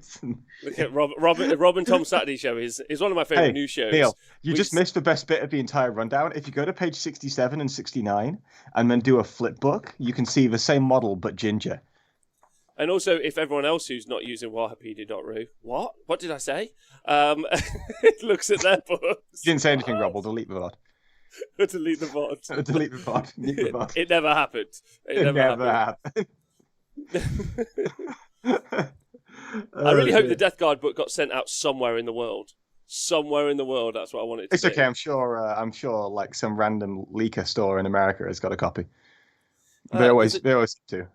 some. Look at Rob and Tom Saturday show is one of my favorite news shows. Neil, you just missed the best bit of the entire rundown. If you go to page 67 and 69 and then do a flip book, you can see the same model but ginger. And also, if everyone else who's not using Wahapedia.ru, what did I say? Looks at their books. You didn't say anything, Rob. We'll delete the VOD. Delete the VOD. Delete the VOD. Delete the VOD. It never happened. It never happened. I really hope the Death Guard book got sent out somewhere in the world. Somewhere in the world, that's what I wanted to It's okay, I'm sure like some random leaker store in America has got a copy. They always do.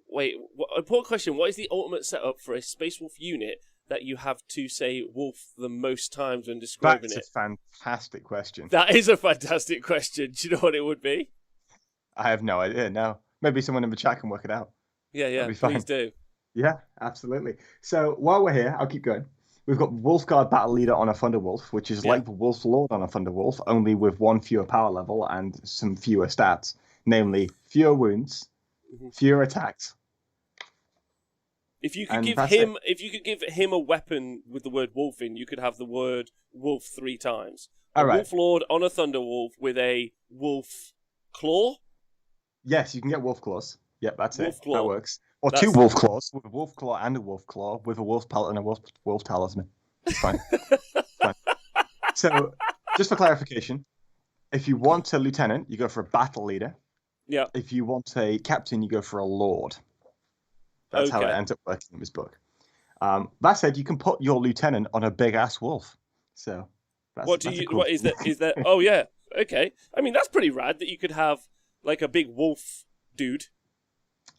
Wait, important question. What is the ultimate setup for a Space Wolf unit that you have to say wolf the most times when describing it? That's a fantastic question. That is a fantastic question. Do you know what it would be? I have no idea, no. Maybe someone in the chat can work it out. Yeah, please do. Yeah, absolutely. So while we're here, I'll keep going. We've got Wolfguard Battle Leader on a Thunderwolf, which is like the Wolf Lord on a Thunderwolf, only with 1 fewer power level and some fewer stats. Namely, fewer wounds, fewer attacks. If you could give him a weapon with the word wolf in, you could have the word wolf 3 times. A Wolf Lord on a Thunderwolf with a wolf claw? Yes, you can get wolf claws. Yep, that's wolf it. Claw. That works. Or 2 wolf claws, with a wolf claw and a wolf claw, with a wolf pellet and a wolf talisman. It's fine. Fine. So, just for clarification, if you want a lieutenant, you go for a battle leader. Yeah. If you want a captain, you go for a lord. That's how it Okay. ends up working in this book. That said, you can put your lieutenant on a big ass wolf. So that's a cool What is thing. that? Is that? Oh yeah. Okay. I mean, that's pretty rad that you could have like a big wolf dude.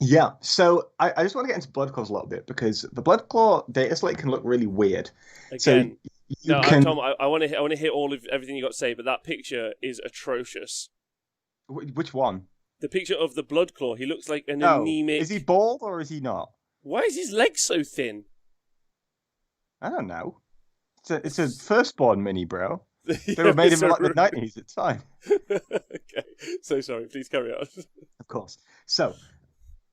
Yeah, so I just want to get into blood claws a little bit because the blood claw data slate can look really weird. So Again, you no, can Tom, I want to hear all of everything you got to say, but that picture is atrocious. which one? The picture of the blood claw, he looks like an Oh, is he anemic. bald or is he not? Why is his leg so thin? I don't know. It's a firstborn mini, bro. They Yeah, were made in so like the 90s. It's fine, okay, so sorry. Please carry on. of course. So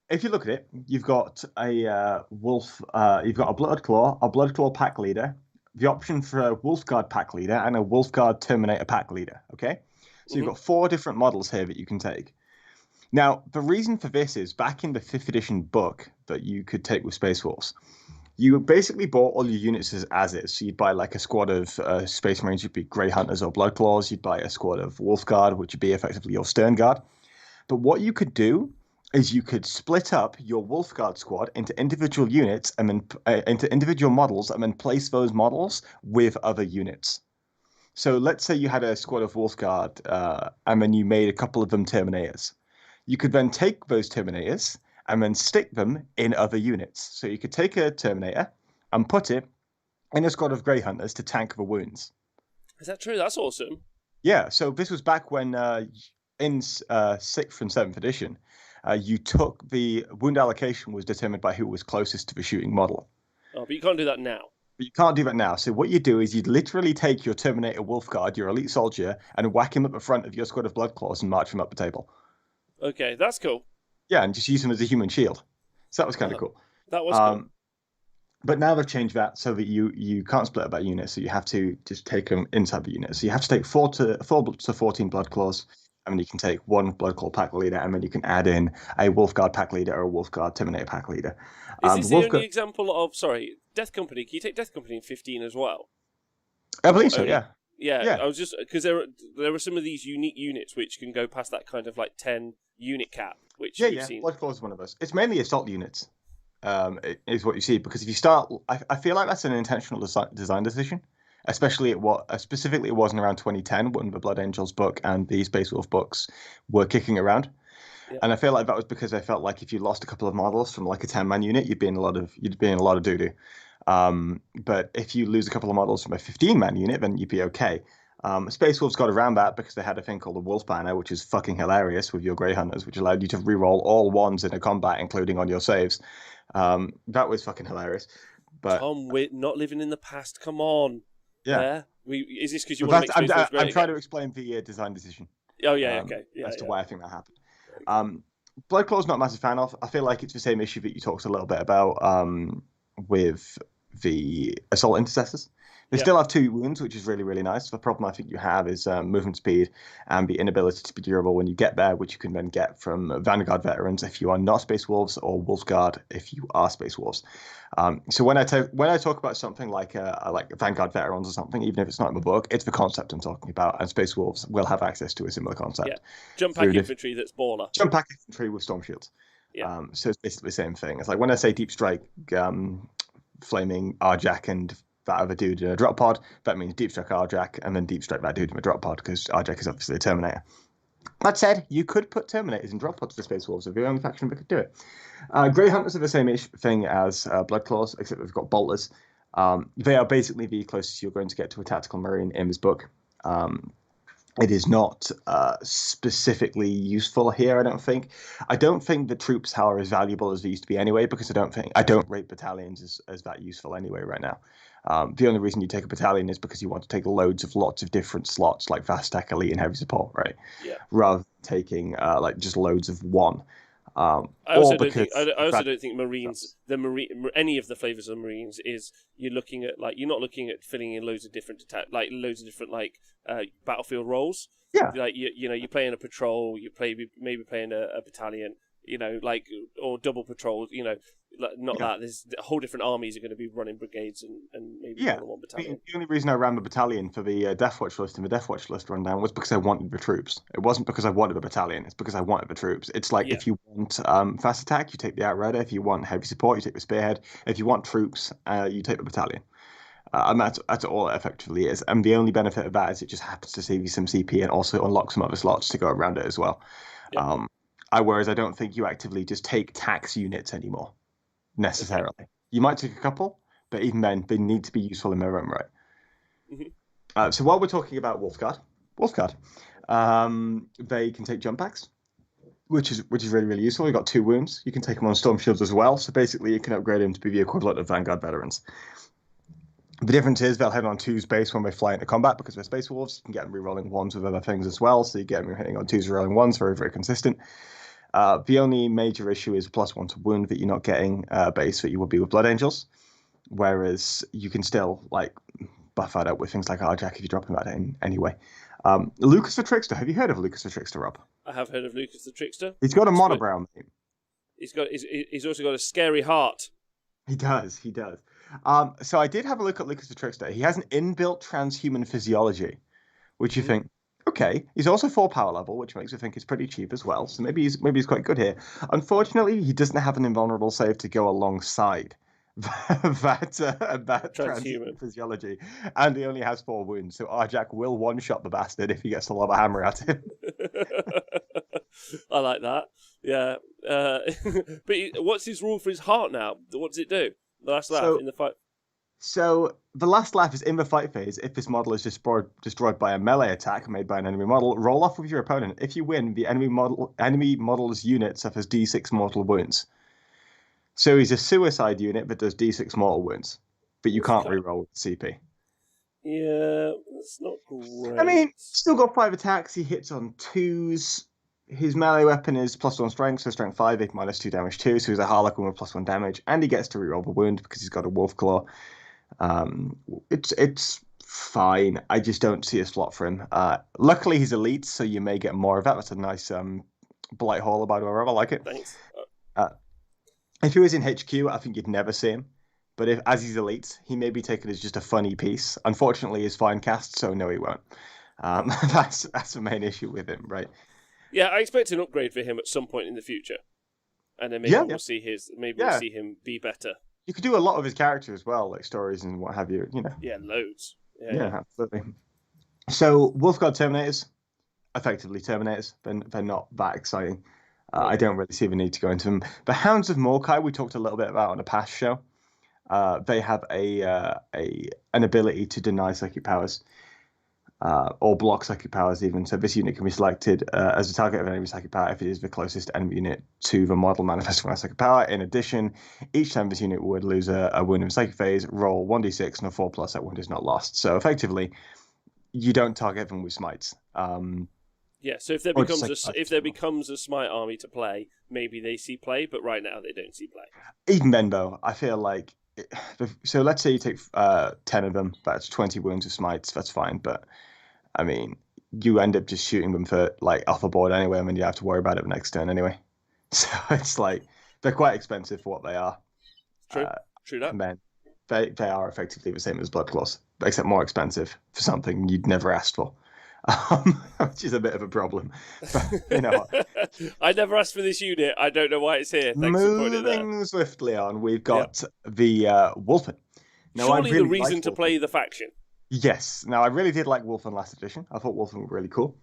if you look at it, you've got a wolf. You've got a blood claw pack leader, the option for a wolf guard pack leader, and a wolf guard terminator pack leader. Okay, so you've Hmm. got 4 different models here that you can take. Now, the reason for this is back in the 5th edition book that you could take with Space Wolves, you basically bought all your units as is. So you'd buy like a squad of Space Marines, you'd be Grey Hunters or Blood Claws. You'd buy a squad of Wolf Guard, which would be effectively your Stern Guard. But what you could do is you could split up your Wolf Guard squad into individual units and then into individual models and then place those models with other units. So let's say you had a squad of Wolf Guard and then you made a couple of them Terminators. You could then take those Terminators and then stick them in other units. So you could take a Terminator and put it in a squad of Grey Hunters to tank the wounds. Is that true? That's awesome. Yeah, so this was back when in 6th and 7th edition, you took the wound allocation was determined by who was closest to the shooting model. Oh, but you can't do that now. But you can't do that now. So what you do is you'd literally take your Terminator Wolf Guard, your elite soldier, and whack him at the front of your squad of Blood Claws and march him up the table. Okay, that's cool. Yeah, and just use him as a human shield. So that was kind of cool. That was cool. But now they've changed that so that you can't split up that unit, so you have to just take them inside the unit. So you have to take 4 to 14 blood claws, and then you can take 1 blood claw pack leader, and then you can add in a wolf guard pack leader or a wolf guard terminator pack leader. Is this the only example of Death Company? Can you take Death Company in 15 as well? I believe so. Yeah. Yeah, I was just because there are some of these unique units which can go past that kind of like 10 unit cap, which you've seen. Blood claws is one of those. It's mainly assault units. Is what you see because if you start, I feel like that's an intentional design decision. Especially specifically it wasn't around 2010 when the Blood Angels book and the Space Wolf books were kicking around. Yeah. And I feel like that was because I felt like if you lost a couple of models from like a 10-man unit, you'd be in a lot of doo-doo. But if you lose a couple of models from a 15-man unit, then you'd be okay. Space Wolves got around that because they had a thing called the Wolf Banner, which is fucking hilarious with your Grey Hunters, which allowed you to reroll all ones in a combat, including on your saves. That was fucking hilarious. But Tom, we're not living in the past. Come on. yeah. Is this because you want to make Space Wolves great I'm trying again? to explain the design decision. Oh yeah, okay, yeah. As to why I think that happened. Blood Claw's not a massive fan of. I feel like it's the same issue that you talked a little bit about with the Assault Intercessors. They still have 2 wounds, which is really, really nice. The problem I think you have is movement speed and the inability to be durable when you get there, which you can then get from Vanguard veterans if you are not Space Wolves or Wolf Guard if you are Space Wolves. So when I talk about something like Vanguard veterans or something, even if it's not in the book, it's the concept I'm talking about, and Space Wolves will have access to a similar concept. Yeah, jump pack infantry that's baller. Jump pack infantry with storm shields. Yeah. So it's basically the same thing. It's like when I say deep strike, flaming Arjack and that other dude in a drop pod, that means deep strike Arjack and then deep strike that dude in a drop pod because Arjack is obviously a Terminator. That said, you could put Terminators in drop pods for Space Wolves if you're the only faction that could do it. Grey Hunters are the same thing as Blood Claws, except they've got bolters. They are basically the closest you're going to get to a tactical marine in this book. It is not specifically useful here, I don't think. I don't think the troops are as valuable as they used to be anyway, because I don't rate battalions as that useful anyway right now. The only reason you take a battalion is because you want to take lots of different slots like fast attack, elite, and heavy support, right? Yeah. Rather than taking like just loads of one. I also don't think Marines, any of the flavors of Marines is you're not looking at filling in loads of different battlefield roles. Yeah. Like you're playing a patrol, maybe playing a battalion, or double patrol, not Yeah. that. There's whole different armies are going to be running brigades and maybe Yeah. more than one I mean, battalion. the only reason I ran the battalion for the Death Watch list and the Death Watch list rundown was because I wanted the troops. It wasn't because I wanted a battalion. It's because I wanted the troops. It's like Yeah. if you want fast attack, you take the Outrider. If you want heavy support, you take the Spearhead. If you want troops, you take the battalion. And that's all it effectively is. And the only benefit of that is it just happens to save you some CP and also unlock some other slots to go around it as well. Yep. Whereas I don't think you actively just take tax units anymore, necessarily. Okay. You might take a couple, but even then, they need to be useful in their own right. Mm-hmm. So while we're talking about Wolfguard, they can take jump packs, which is really, really useful. You've got 2 wounds. You can take them on Storm Shields as well. So basically, you can upgrade them to be the equivalent of Vanguard veterans. The difference is they'll hit on 2s base when they fly into combat because they're Space Wolves. You can get them rerolling 1s with other things as well. So you get them hitting on 2s, rerolling 1s, very, very consistent. The only major issue is +1 to wound that you're not getting base that you would be with Blood Angels. Whereas you can still like buff that up with things like Arjack if you're dropping that in anyway. Lucas the Trickster. Have you heard of Lucas the Trickster, Rob? I have heard of Lucas the Trickster. He's got a monobrow name. He's also got a scary heart. He does. So I did have a look at Lucas the Trickster. He has an inbuilt transhuman physiology, which you think, okay. He's also 4 power level, which makes me think he's pretty cheap as well. So maybe he's quite good here. Unfortunately, he doesn't have an invulnerable save to go alongside that transhuman physiology, and he only has 4 wounds. So Arjack will one-shot the bastard if he gets to lob a hammer at him. I like that. Yeah. But what's his rule for his heart now? What does it do? The last laugh in the fight. So the last laugh is in the fight phase. If this model is destroyed by a melee attack made by an enemy model, roll off with your opponent. If you win, the enemy model's unit suffers D6 mortal wounds. So he's a suicide unit that does D6 mortal wounds, but you can't reroll with CP. Yeah, that's not great. I mean, still got 5 attacks. He hits on 2s. His melee weapon is +1 strength, so strength 5, -2 damage 2. So he's a Harlequin with +1 damage, and he gets to reroll the wound because he's got a Wolf Claw. It's fine. I just don't see a slot for him. Luckily, he's elite, so you may get more of that. That's a nice Blight Hauler, by the way. I like it. Thanks. If he was in HQ, I think you'd never see him. But as he's elite, he may be taken as just a funny piece. Unfortunately, he's fine cast, so no, he won't. That's the main issue with him, right? Yeah, I expect an upgrade for him at some point in the future, and then maybe we'll see we'll see him be better. You could do a lot of his character as well, like stories and what have you. Yeah, loads. Yeah, absolutely. So Wolfguard Terminators, effectively Terminators. They're not that exciting. I don't really see the need to go into them. The Hounds of Morkai, we talked a little bit about on a past show. They have an ability to deny psychic powers, or block psychic powers even. So this unit can be selected as a target of an enemy psychic power if it is the closest enemy unit to the model manifesting that psychic power. In addition, each time this unit would lose a wound in psychic phase, roll 1d6 and a 4+, that wound is not lost. So effectively, you don't target them with smites. Yeah, so if there becomes a smite army to play, maybe they see play, but right now they don't see play. Even then, though, I feel like so let's say you take 10 of them, that's 20 wounds of smites, that's fine, but I mean, you end up just shooting them for like off the board anyway, and then you have to worry about it the next turn anyway. So it's like they're quite expensive for what they are. True that. And then they are effectively the same as Blood Claws, except more expensive for something you'd never asked for. Which is a bit of a problem. But, I never asked for this unit. I don't know why it's here. Thanks for putting it there. Moving swiftly on, we've got the Wolfen. Now, surely the reason to play the faction. Yes. Now, I really did like Wolfen last edition. I thought Wolfen were really cool.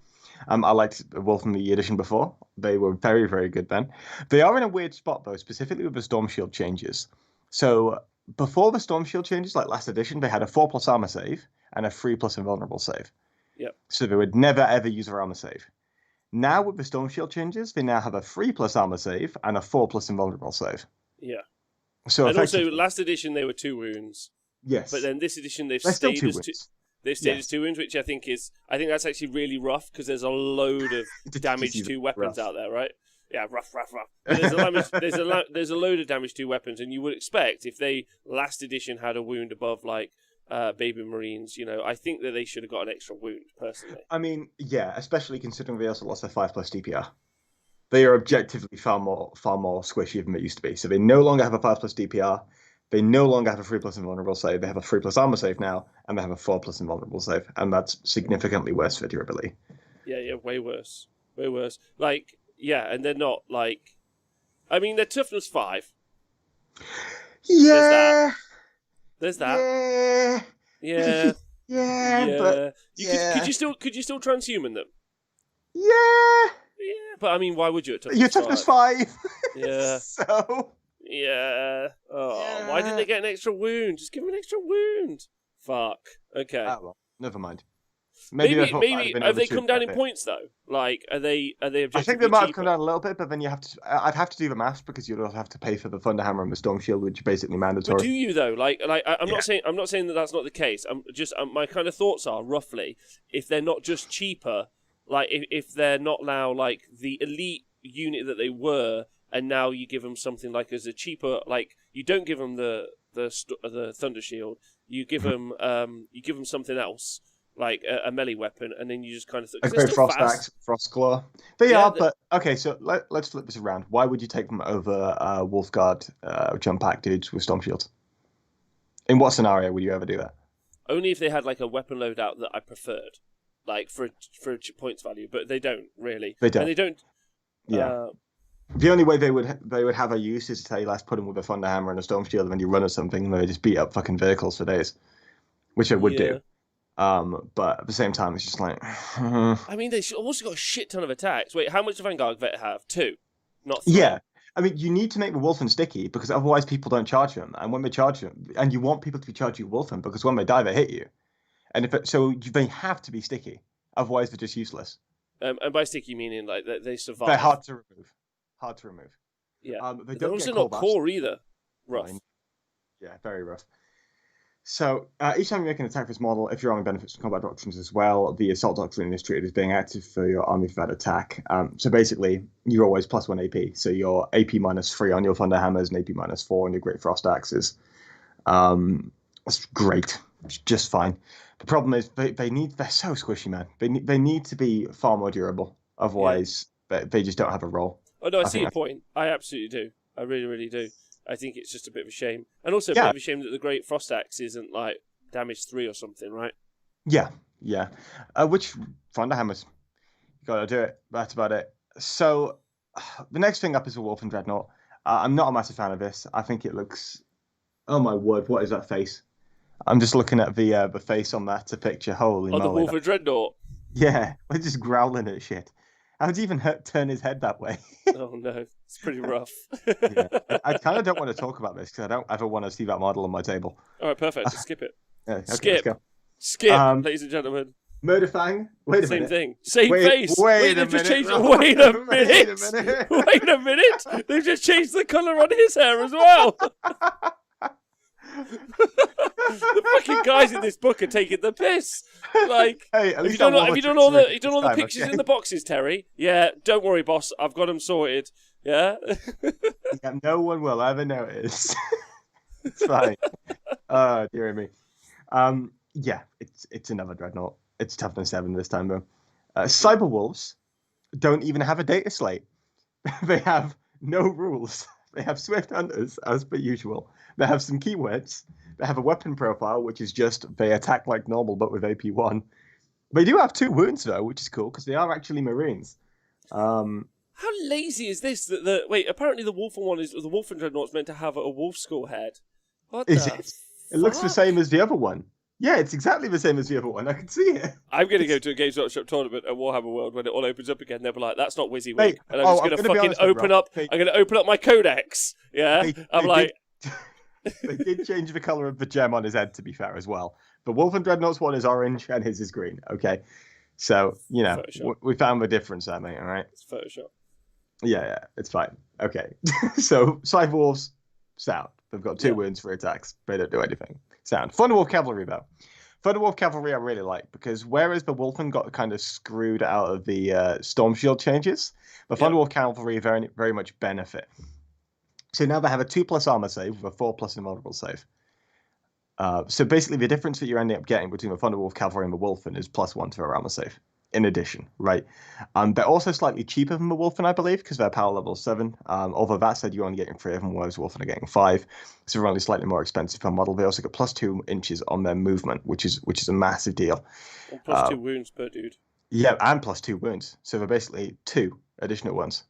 I liked Wolfen the edition before. They were very, very good then. They are in a weird spot, though, specifically with the Storm Shield changes. So before the Storm Shield changes, like last edition, they had a 4+ armor save and a 3+ invulnerable save. Yep. So they would never, ever use their armor save. Now, with the Storm Shield changes, they now have a 3+ armor save and a 4+ invulnerable save. Yeah. So and also, last edition, they were 2 wounds. Yes. But then this edition, they've stayed as 2. They've stayed as 2 wounds, which I think that's actually really rough because there's a load of damage 2 weapons out there, right? Yeah, rough. But there's a load of damage 2 weapons, and you would expect if they last edition had a wound above like Baby Marines, I think that they should have got an extra wound, personally. I mean, yeah, especially considering they also lost their 5+ DPR. They are objectively far more squishy than they used to be. So they no longer have a 5+ DPR. They no longer have a 3+ invulnerable save. They have a 3+ armor save now, and they have a 4+ invulnerable save, and that's significantly worse for durability. Yeah, way worse, way worse. Like, yeah, and they're not like. I mean, they're toughness 5. There's that. Yeah, There's that. yeah, Yeah, yeah, but yeah. yeah, Could you still transhuman them? yeah. Yeah, but I mean, why would you at Your toughness toughness 5? 5. Yeah, So yeah. Oh, why didn't yeah. they get an extra wound? Just give them an extra wound. Fuck. Okay. Ah, well, never mind. Maybe they thought that'd Maybe have been have they overshooting come down a in bit. points though? Like, are they I think they objectively might have come cheaper? down a little bit, but then you have to. I'd have to do the maths because you'd also have to pay for the Thunder Hammer and the Storm Shield, which are basically But do mandatory. you though? I'm Yeah. not saying that that's not the case. I'm just my kind of thoughts are roughly if they're not just cheaper, like if they're not now like the elite unit that they were, and now you give them something like as a cheaper, like you don't give them the Thunder Shield, you give them something else like a melee weapon, and then you just kind of A because they're great still Frost fast. Axe, Frost Claw. They Yeah, are, but okay. So let's flip this around. Why would you take them over Wolfguard jump pack dudes with Storm Shields? In what scenario would you ever do that? only if they had like a weapon loadout that I preferred, like for a points value, but they don't really, They and don't. they don't. Yeah. Uh, The only way they would have a use is to say let's put them with a Thunder Hammer and a Storm Shield, and then you run or something, and they just beat up fucking vehicles for days, which I would do. yeah, But at the same time, it's just like, I mean they also got a shit ton of attacks. Wait, how much does Vanguard Vet have? 2, not 3. yeah. I mean, you need to make the Wolfen sticky because otherwise people don't charge them. And when they charge them, and you want people to be charging Wolfen because when they die, they hit you. And they have to be sticky. Otherwise, they're just useless. And by sticky meaning like they survive. They're hard to remove. Hard to remove. Yeah, They they're don't also get not cold core either. Rough. Yeah, very rough. So each time you make an attack this model, if you're on benefits from combat doctrines as well, the assault doctrine is treated as being active for your army for that attack. So basically, you're always +1 AP. So you're AP -3 on your Thunder Hammers and AP -4 on your Great Frost Axes. That's great. It's just fine. The problem is they're so squishy, man. They need to be far more durable. Otherwise, they just don't have a role. Oh no, I I see think your point. I absolutely do. I really, really do. I think it's just a bit of a shame, and also a Yeah. bit of a shame that the Great Frost Axe isn't like damage 3 or something, right? Yeah, yeah. Which Thunder Hammers? You gotta do it. That's about it. So the next thing up is a Wolf and Dreadnought. I'm not a massive fan of this. I think it looks. Oh my word! What is that face? I'm just looking at the face on that picture. Holy Oh, the moly! Wolf of Dreadnought. Yeah, we're just growling at shit. How would he even turn his head that way? Oh no, it's pretty rough. Yeah, I kind of don't want to talk about this because I don't ever want to see that model on my table. All right, perfect. Just skip it. Yeah, okay, Skip. let's go. Skip, ladies and gentlemen. Murderfang. Wait a Same minute. thing. Same Wait, face. wait a they've just minute. changed it. Wait a minute. Wait a minute. Wait a minute. They've just changed the colour on his hair as well. The fucking guys in this book are taking the piss. Like, Hey, at have least you done I'm all the this pictures time, in the boxes, Terry? Yeah, don't worry, boss. I've got them sorted. Yeah. Yeah, no one will ever notice. It's fine. Oh, dear me. Yeah, it's another dreadnought. It's toughness 7 this time though. Cyber Wolves don't even have a data slate. They have no rules. They have swift hunters as per usual. They have some keywords. They have a weapon profile, which is just they attack like normal but with AP1. They do have 2 wounds though, which is cool because they are actually Marines. How lazy is this? Wait, apparently the Wolfen one is the Wolfen Dreadnought's meant to have a wolf skull head. What Is the? it? It looks the fuck? same as the other one. Yeah, it's exactly the same as the other one. I can see it. I'm going to go to a Games Workshop tournament at Warhammer World when it all opens up again. They'll be like, "That's not WYSIWYG," Mate, and I'm just I'm going to gonna be fucking honest with you, open Rob. up. I'm going to open up my Codex. Yeah, I'm like, they did change the color of the gem on his head. To be fair, as well, the Wolfen Dreadnought's one is orange and his is green. Okay, so Photoshop. we found the difference there, mate. All right. It's Photoshop. Yeah, it's fine. Okay, so Cyber Wolves, sound. They've got 2 wounds for attacks. They don't do anything. Sound. Thunderwolf Cavalry though. Thunderwolf Cavalry I really like because whereas the Wolfen got kind of screwed out of the Storm Shield changes, the Thunderwolf Cavalry very, very much benefit. So now they have a 2+ armor save with a 4+ invulnerable save. So basically the difference that you're ending up getting between the Thunderwolf Cavalry and the Wolfen is +1 to their armor save. in addition, right? They're also slightly cheaper than the Wolfen, I believe, because they're power level 7. Although that said, you're only getting 3 of them, whereas Wolfen are getting 5. So they're only slightly more expensive per model. They also get +2 inches on their movement, which is a massive deal. And +2 wounds per dude. Yeah, and +2 wounds. So they're basically 2 additional ones.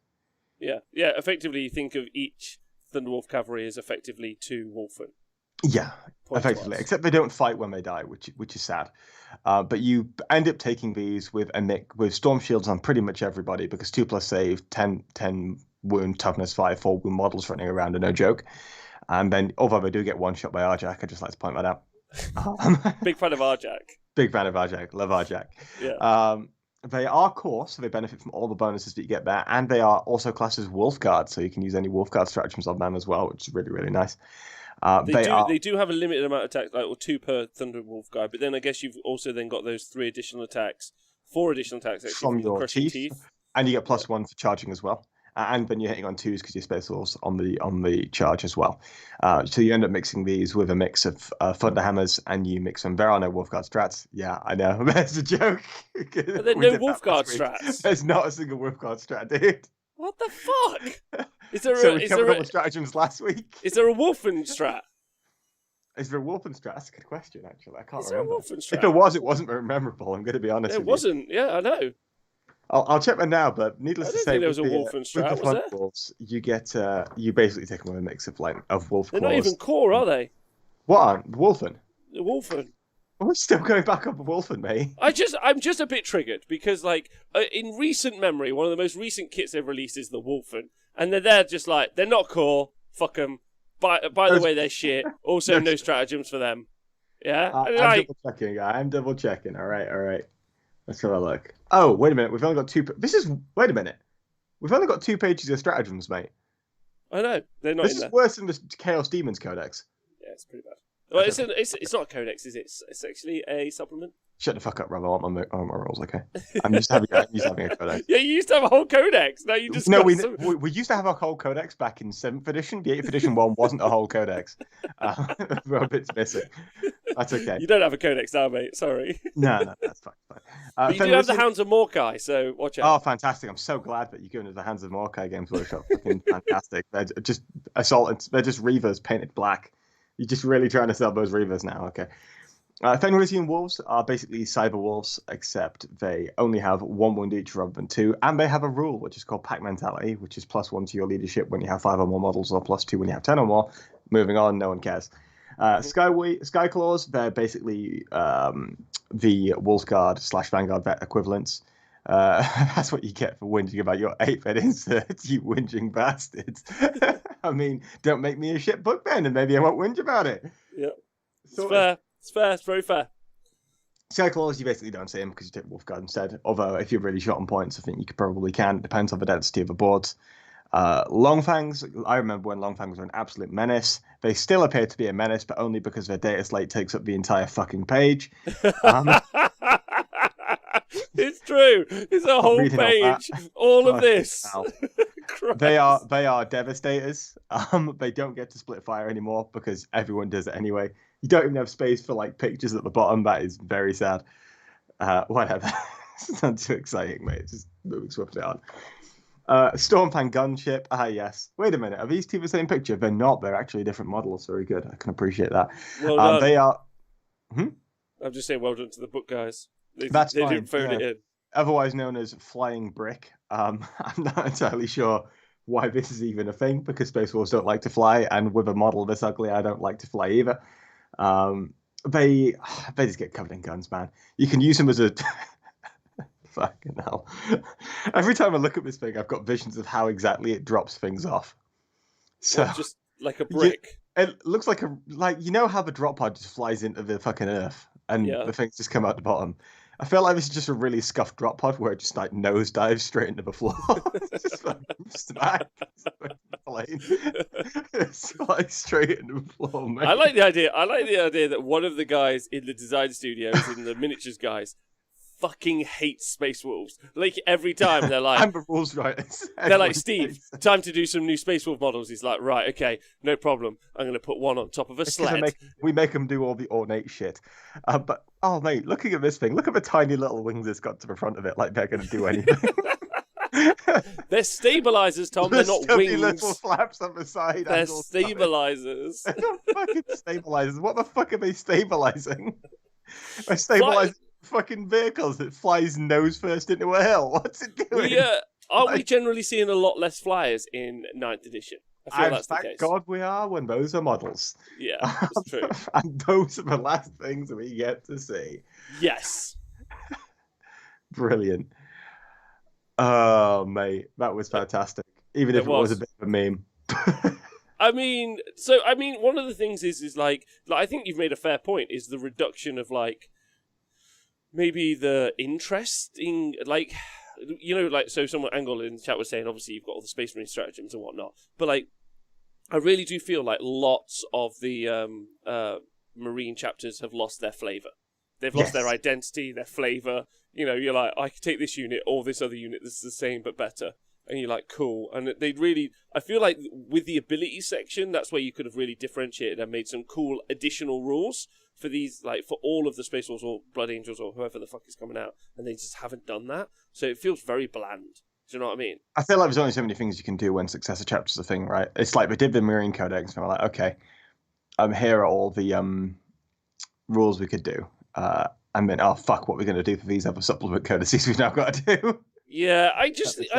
Yeah. Effectively, you think of each Thunderwolf cavalry as effectively 2 Wolfen. Yeah, effectively. Except they don't fight when they die, which is sad. But you end up taking these with storm shields on pretty much everybody because 2+ save, 10 wound, toughness 5, 4 wound models running around are no joke. And then, although they do get one shot by Arjak, I just like to point that out. Big fan of Arjak. Big fan of Arjak. Love Arjak. Yeah. They are core, so they benefit from all the bonuses that you get there, and they are also classed as Wolf Guard, so you can use any Wolf Guard stratagems on them as well, which is really, really nice. They do have a limited amount of attacks, or 2 per Thunderwolf guy, but then I guess you've also then got those 4 additional attacks actually from your teeth, and you get +1 for charging as well. And then you're hitting on 2s because your Space Wolves on the charge as well. So you end up mixing these with a mix of Thunder Hammers, and you mix them. There are no Wolfguard strats. Yeah, I know. There's a joke. Are there no Wolfguard strats? There's not a single Wolfguard strat, dude. What the fuck? Is there so we covered all the stratagems last week. Is there a Wolfen strat? Is there a Wolfen strat? That's a good question, actually. I can't remember. Is there a Wolfen strat? If there was, it wasn't very memorable. I'm going to be honest with you. It wasn't. Yeah, I know. I'll check that now, but needless to say, there was a Wolfen strat, was there? Wolves, you get you basically take them with a mix of wolf. They're not even core, are they? What aren't Wolfen? The Wolfen. We're still going back up a Wolfen, mate. I'm just a bit triggered because, like, in recent memory, one of the most recent kits they've released is the Wolfen, and they're just like they're not core. Fuck them. By the way, they're shit. Also, no stratagems for them. Yeah, I'm double checking. All right. Let's have a look. Oh, wait a minute. We've only got 2. Wait a minute. We've only got 2 pages of stratagems, mate. I know they're not. This is worse than the Chaos Demons Codex. Yeah, it's pretty bad. Well, it's not a codex, is it? It's actually a supplement. Shut the fuck up, Rob. I want my rolls, okay? I'm used to having a codex. Yeah, you used to have a whole codex. Now you just we used to have a whole codex back in 7th edition. The 8th edition one wasn't a whole codex. There are bits missing. That's okay. You don't have a codex now, mate. Sorry. No, that's fine. But you do have the Hounds of Mordkai, so watch out. Oh, fantastic! I'm so glad that you're giving us the Hands of Mordkai Games Workshop. Fucking fantastic. They're just They're just Reavers painted black. You're just really trying to sell those Reavers now, okay? Fenrisian Wolves are basically Cyber Wolves, except they only have 1 wound each rather than 2, and they have a rule which is called Pack Mentality, which is +1 to your leadership when you have 5 or more models, or +2 when you have 10 or more. Moving on, no one cares. Skyclaws, they're basically the Wolfguard / Vanguard vet equivalents. That's what you get for whinging about your 8-vet inserts, you whinging bastards. I mean, don't make me a shit book then, and maybe I won't whinge about it. Yeah. Fair. It's fair. It's very fair. Skyclaws, you basically don't see them because you take Wolfguard instead. Although, if you're really short on points, I think you probably can. It depends on the density of the boards. Longfangs, I remember when Longfangs were an absolute menace. They still appear to be a menace, but only because their data slate takes up the entire fucking page. It's true. It's a whole page. All of this. They are devastators. They don't get to split fire anymore because everyone does it anyway. You don't even have space for like pictures at the bottom. That is very sad. Whatever. It's not too exciting, mate. It's just moving swiftly on. Stormfang gunship. Yes. Wait a minute. Are these two the same picture? They're not. They're actually different models. Very good. I can appreciate that. Well done. They are. I'm just saying, well done to the book guys. They fine, didn't phone it in. Otherwise known as flying brick. I'm not entirely sure why this is even a thing because Space Wolves don't like to fly, and with a model this ugly, I don't like to fly either. They just get covered in guns, man. You can use them as a fucking hell. Every time I look at this thing, I've got visions of how exactly it drops things off. So just like a brick. It looks like you know how the drop pod just flies into the fucking earth and the things just come out the bottom. I feel like this is just a really scuffed drop pod where it just like nose dives straight into the floor. It's just like smack. It's like straight into the floor, man. I like the idea that one of the guys in the design studios, in the miniatures guys, fucking hate Space Wolves. Like, every time they're like... I'm the rules writers. They're like, Steve, time to do some new Space Wolf models. He's like, right, okay, no problem. I'm going to put one on top of a sled. We make them do all the ornate shit. But, oh, mate, looking at this thing, look at the tiny little wings it's got to the front of it, like they're going to do anything. They're stabilizers, Tom. They're not wings. Little flaps on the side. They're stabilizers. They're not fucking stabilizers. What the fuck are they stabilizing? They're stabilizing fucking vehicles that flies nose first into a hill. What's it doing? We generally seeing a lot less flyers in 9th edition? I feel that's the case. Thank God we are when those are models. Yeah, that's true. And those are the last things we get to see. Yes. Brilliant. Oh, mate, that was fantastic. Even if it was a bit of a meme. I mean, one of the things is like I think you've made a fair point, is the reduction of, like, maybe the interest in, like, you know, like, so someone, Angle in the chat was saying, obviously you've got all the Space Marine stratagems and whatnot, but, like, I really do feel like lots of the Marine chapters have lost their flavour. They've lost their identity, their flavour. You know, you're like, I could take this unit or this other unit that's the same but better. And you're like, cool. And they really, I feel like with the ability section, that's where you could have really differentiated and made some cool additional rules for these, like, for all of the Space Wolves or Blood Angels or whoever the fuck is coming out. And they just haven't done that. So it feels very bland. Do you know what I mean? I feel like there's only so many things you can do when successor chapters are a thing, right? It's like we did the Marine Codex, and we're like, okay, here are all the rules we could do. And then, oh, fuck, what we're going to do for these other supplement codices we've now got to do. Yeah, I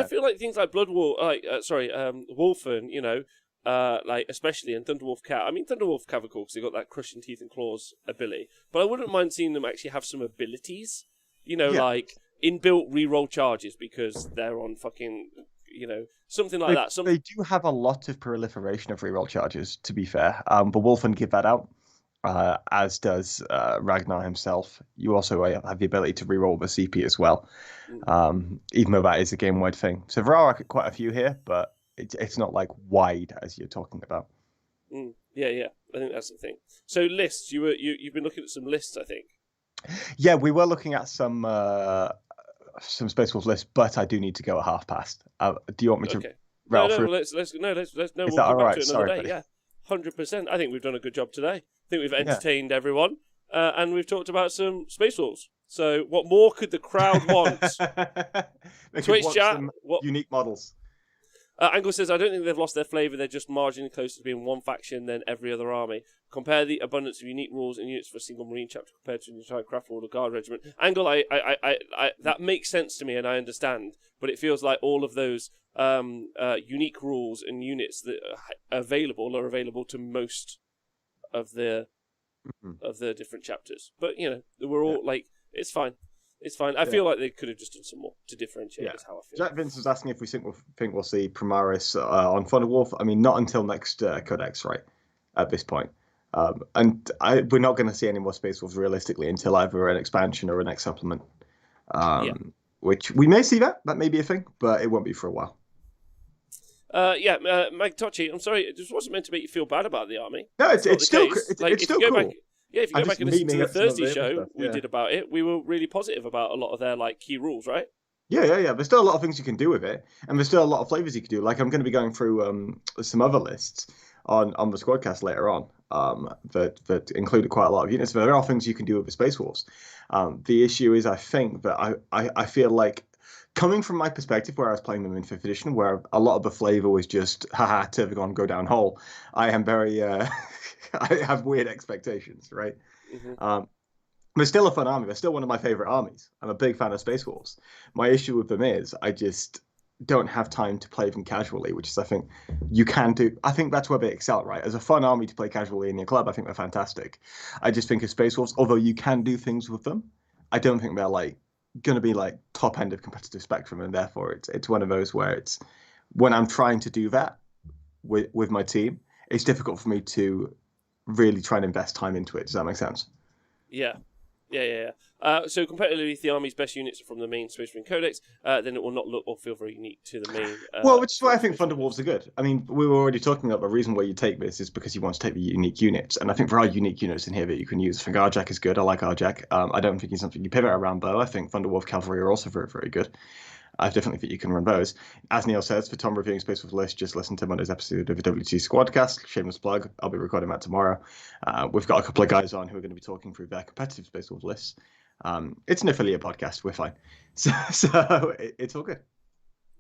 feel like things like Wolfen, you know, like, especially, and Thunderwolf Cat. I mean, Thunderwolf Cat are cool because they got that crushing teeth and claws ability. But I wouldn't mind seeing them actually have some abilities, you know, like inbuilt reroll charges because they're on fucking, you know, something like that. They do have a lot of proliferation of reroll charges, to be fair. But Wolfen give that out. As does Ragnar himself. You also have the ability to reroll the CP as well, even though that is a game-wide thing. So there are quite a few here, but it's not like wide as you're talking about. Yeah, I think that's the thing. So lists, you've been looking at some lists, I think. Yeah, we were looking at some Space Wolf lists, but I do need to go at half past. Do you want me to rattle through? Let's Is we'll that come all right? back to it another day. Yeah, 100%. I think we've done a good job today. I think we've entertained everyone, and we've talked about some Space Wolves. So what more could the crowd want? Twitch chat. Unique models. Angle says, I don't think they've lost their flavour. They're just marginally closer to being one faction than every other army. Compare the abundance of unique rules and units for a single Marine chapter compared to an entire craft order guard regiment. Angle, I that makes sense to me, and I understand. But it feels like all of those unique rules and units that are available to most of the different chapters. But, you know, we're all like, it's fine. It's fine. I feel like they could have just done some more to differentiate. Is how I feel. Jack Vince was asking if we think we'll see Primaris on Thunderwolf. I mean, not until next Codex, right? At this point, and we're not going to see any more Space Wolves realistically until either an expansion or a next supplement. Which we may see that may be a thing, but it won't be for a while. Mike Tocci, I'm sorry, it just wasn't meant to make you feel bad about the army. No, it's still cool. If you go back and listen to the Thursday show we did about it, we were really positive about a lot of their like key rules, right? Yeah. There's still a lot of things you can do with it, and there's still a lot of flavors you can do. Like I'm going to be going through some other lists on the Squadcast later on that included quite a lot of units. But there are things you can do with the Space Wolves. The issue is, I think that I feel like, coming from my perspective, where I was playing them in 5th edition, where a lot of the flavor was just, haha, Tervigon, go down hole, I am very, I have weird expectations, right? They're still a fun army. They're still one of my favorite armies. I'm a big fan of Space Wolves. My issue with them is I just don't have time to play them casually, which is, I think, you can do. I think that's where they excel, right? As a fun army to play casually in your club, I think they're fantastic. I just think of Space Wolves, although you can do things with them, I don't think they're like going to be like top end of competitive spectrum, and therefore it's one of those where it's, when I'm trying to do that with my team, it's difficult for me to really try and invest time into it. Does that make sense? Yeah, Yeah. So competitively, if the army's best units are from the main Space Marine Codex, then it will not look or feel very unique to the main. Well, which is why I think Thunderwolves are good. I mean, we were already talking about the reason why you take this is because you want to take the unique units, and I think there are unique units in here that you can use. I think Arjak is good. I like Arjak. I don't think he's something you pivot around, though. I think Thunderwolf Cavalry are also very, very good. I definitely think you can run those. As Neil says, for Tom reviewing Space Wolf List, just listen to Monday's episode of the WT Squadcast. Shameless plug. I'll be recording that tomorrow. We've got a couple of guys on who are going to be talking through their competitive Space Wolf lists. It's an affiliate podcast. We're fine. So it's all good.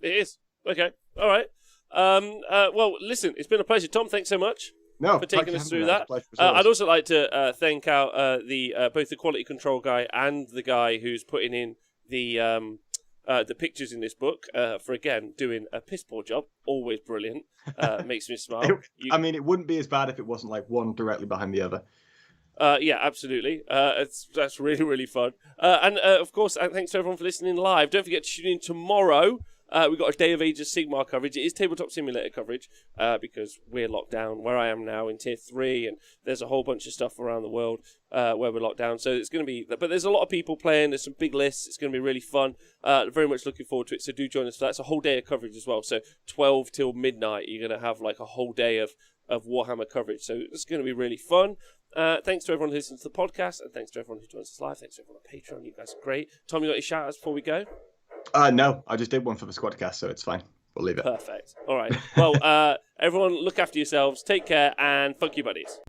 It is. Okay. All right. Well, listen, it's been a pleasure. Tom, thanks so much for taking us through that. I'd also like to thank out both the quality control guy and the guy who's putting in the pictures in this book for, again, doing a piss poor job. Always brilliant. Makes me smile. I mean, it wouldn't be as bad if it wasn't like one directly behind the other. Yeah, absolutely. That's really, really fun. And of course, thanks to everyone for listening live. Don't forget to tune in tomorrow. We've got a Day of Ages Sigmar coverage. It is Tabletop Simulator coverage because we're locked down where I am now in Tier 3, and there's a whole bunch of stuff around the world where we're locked down. So it's going to be... But there's a lot of people playing. There's some big lists. It's going to be really fun. Very much looking forward to it. So do join us for that. It's a whole day of coverage as well. So 12 till midnight, you're going to have like a whole day of Warhammer coverage. So it's going to be really fun. Thanks to everyone who listens to the podcast, and thanks to everyone who joins us live. Thanks to everyone on Patreon. You guys are great. Tom, you got any shout-outs before we go? No, I just did one for the Squadcast, so it's fine. We'll leave it. Perfect. All right. Well, everyone, look after yourselves. Take care, and fuck you, buddies.